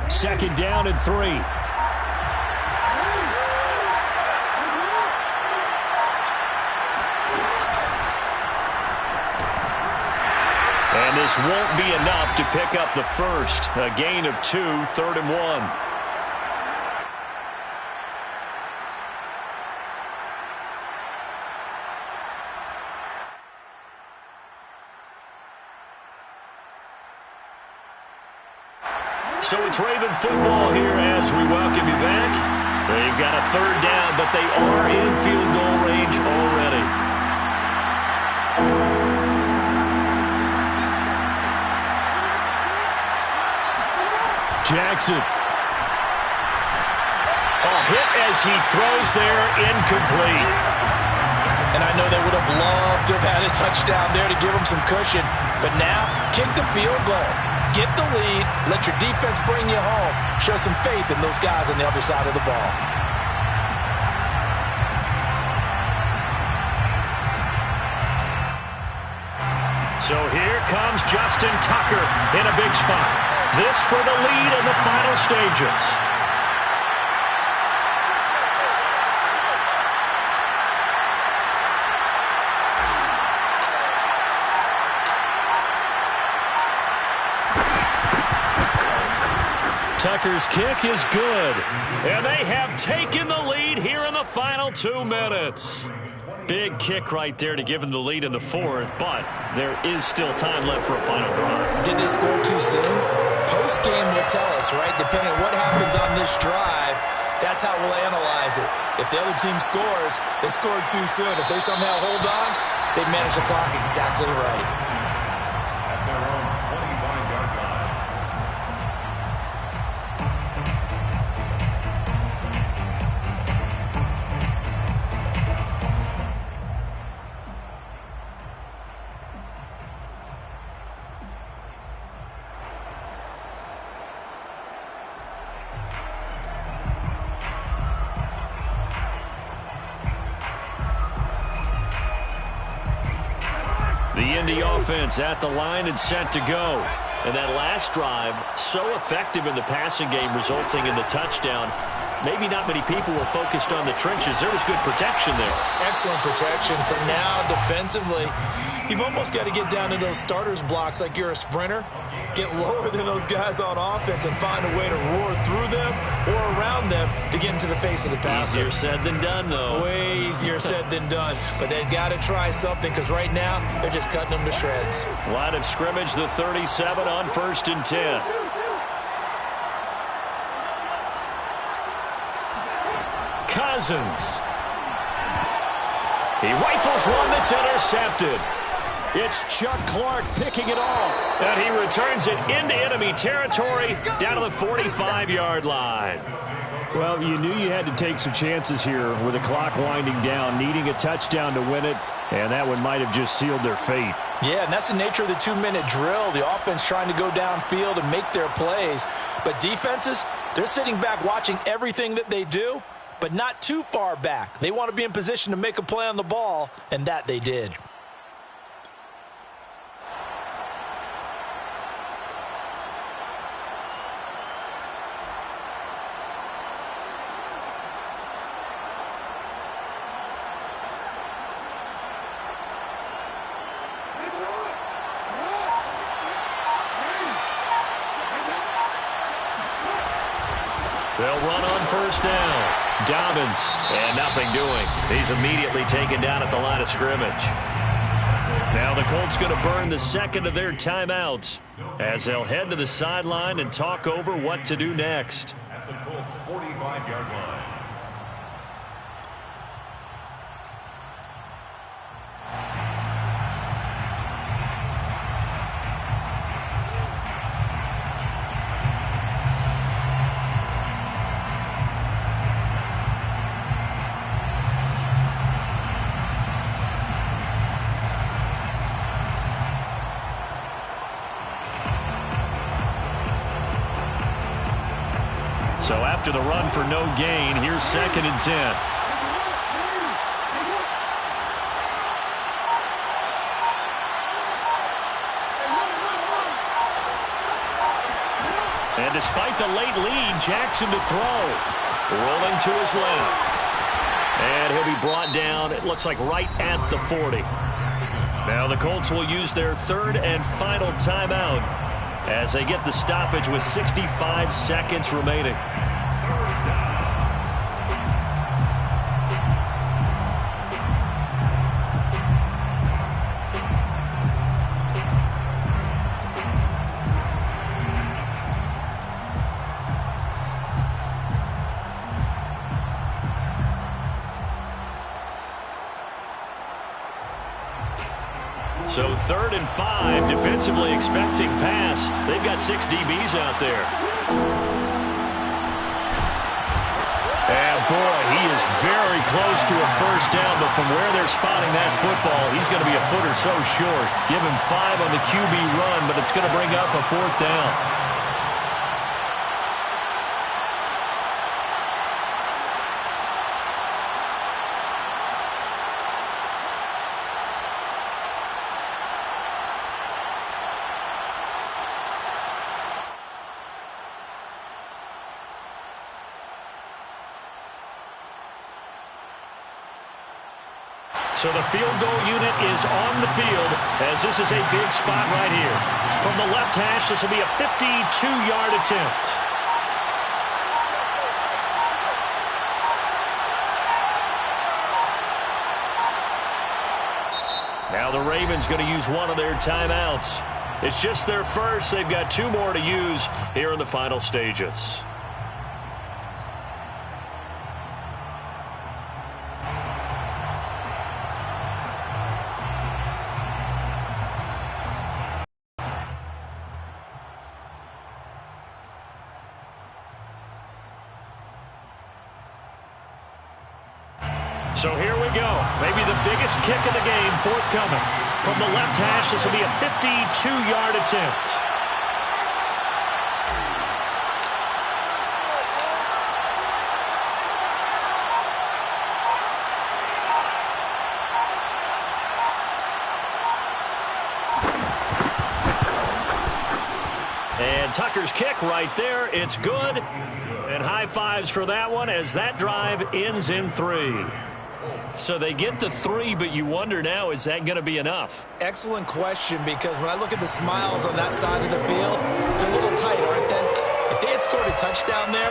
Second down and 3. And this won't be enough to pick up the first. A gain of 2, 3rd and 1. So it's Raven football here as we welcome you back. They've got a 3rd down, but they are in field goal range already. Jackson. A hit as he throws there, incomplete. And I know they would have loved to have had a touchdown there to give them some cushion. But now, kick the field goal. Get the lead, let your defense bring you home. Show some faith in those guys on the other side of the ball. So here comes Justin Tucker in a big spot. This for the lead in the final stages. Tucker's kick is good. And they have taken the lead here in the final 2 minutes. Big kick right there to give them the lead in the 4th, but there is still time left for a final drive. Did they score too soon? Post-game will tell us, right? Depending on what happens on this drive, that's how we'll analyze it. If the other team scores, they scored too soon. If they somehow hold on, they manage the clock exactly right. At their own 25-yard line. The Indy offense at the line and set to go. And that last drive, so effective in the passing game, resulting in the touchdown. Maybe not many people were focused on the trenches. There was good protection there. Excellent protection. So now defensively, you've almost got to get down to those starters blocks like you're a sprinter. Get lower than those guys on offense and find a way to roar through them or around them to get into the face of the passer. Easier said than done, though. Way easier said than done. But they've got to try something because right now they're just cutting them to shreds. Line of scrimmage, the 37 on 1st and 10. Cousins. He rifles one that's intercepted. It's Chuck Clark picking it off. And he returns it into enemy territory down to the 45-yard line. Well, you knew you had to take some chances here with the clock winding down, needing a touchdown to win it, and that one might have just sealed their fate. Yeah, and that's the nature of the 2-minute drill. The offense trying to go downfield and make their plays. But defenses, they're sitting back watching everything that they do, but not too far back. They want to be in position to make a play on the ball, and that they did. They'll run on first down. Dobbins, and nothing doing. He's immediately taken down at the line of scrimmage. Now the Colts going to burn the second of their timeouts as they'll head to the sideline and talk over what to do next. At the Colts' 45-yard line. So after the run for no gain, here's 2nd and 10. And despite the late lead, Jackson to throw. Rolling to his left. And he'll be brought down, it looks like right at the 40. Now the Colts will use their 3rd and final timeout as they get the stoppage with 65 seconds remaining. So 3rd and 5, defensively expecting pass. They've got 6 DBs out there. And boy, he is very close to a first down, but from where they're spotting that football, he's going to be a foot or so short. Give him 5 on the QB run, but it's going to bring up a 4th down. So the field goal unit is on the field as this is a big spot right here. From the left hash, this will be a 52-yard attempt. Now the Ravens going to use one of their timeouts. It's just their first. They've got 2 more to use here in the final stages. So here we go. Maybe the biggest kick of the game forthcoming. From the left hash, this will be a 52-yard attempt. And Tucker's kick right there. It's good. And high fives for that one as that drive ends in 3. So they get the 3, but you wonder now, is that going to be enough? Excellent question, because when I look at the smiles on that side of the field, they're a little tight, aren't they? If they had scored a touchdown there,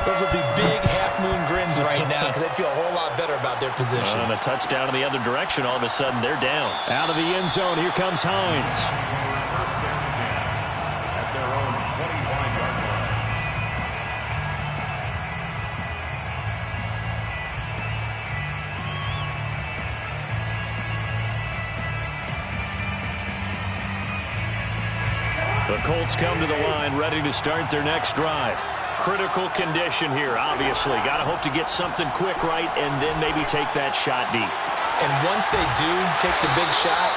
those would be big half-moon grins right now because they'd feel a whole lot better about their position. And a touchdown in the other direction, all of a sudden they're down. Out of the end zone, here comes Hines. First and 10 at their own 25-yard line. The Colts come to the line ready to start their next drive. critical condition here, obviously. Got to hope to get something quick right and then maybe take that shot deep. And once they do take the big shot,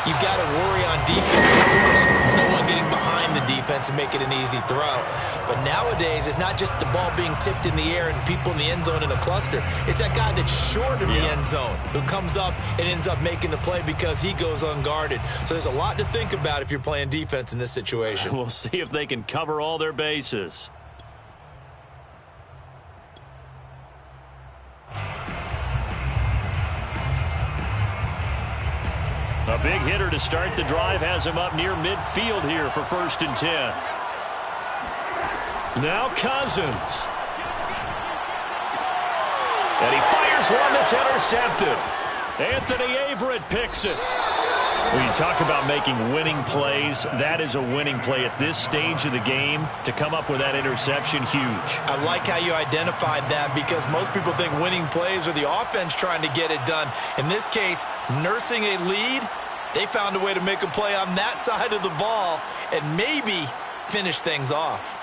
you've got to worry on defense. Of course, no one getting behind the defense and make it an easy throw. But nowadays, it's not just the ball being tipped in the air and people in the end zone in a cluster. It's that guy that's short of the end zone who comes up and ends up making the play because he goes unguarded. So there's a lot to think about if you're playing defense in this situation. We'll see if they can cover all their bases. A big hitter to start the drive has him up near midfield here for 1st and 10. Now Cousins. And he fires one that's intercepted. Anthony Averett picks it. When you talk about making winning plays, that is a winning play at this stage of the game. To come up with that interception, huge. I like how you identified that because most people think winning plays are the offense trying to get it done. In this case, nursing a lead, they found a way to make a play on that side of the ball and maybe finish things off.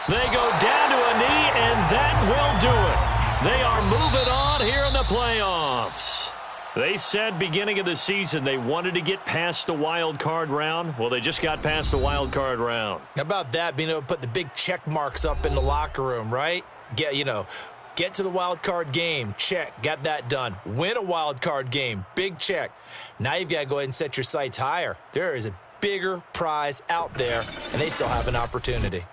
They go down to a knee, and that will do it. They are moving on here in the playoffs. They said beginning of the season they wanted to get past the wild card round. Well, they just got past the wild card round. How about that, being able to put the big check marks up in the locker room, right? Get to the wild card game, check, got that done. Win a wild card game, big check. Now you've got to go ahead and set your sights higher. There is a bigger prize out there, and they still have an opportunity.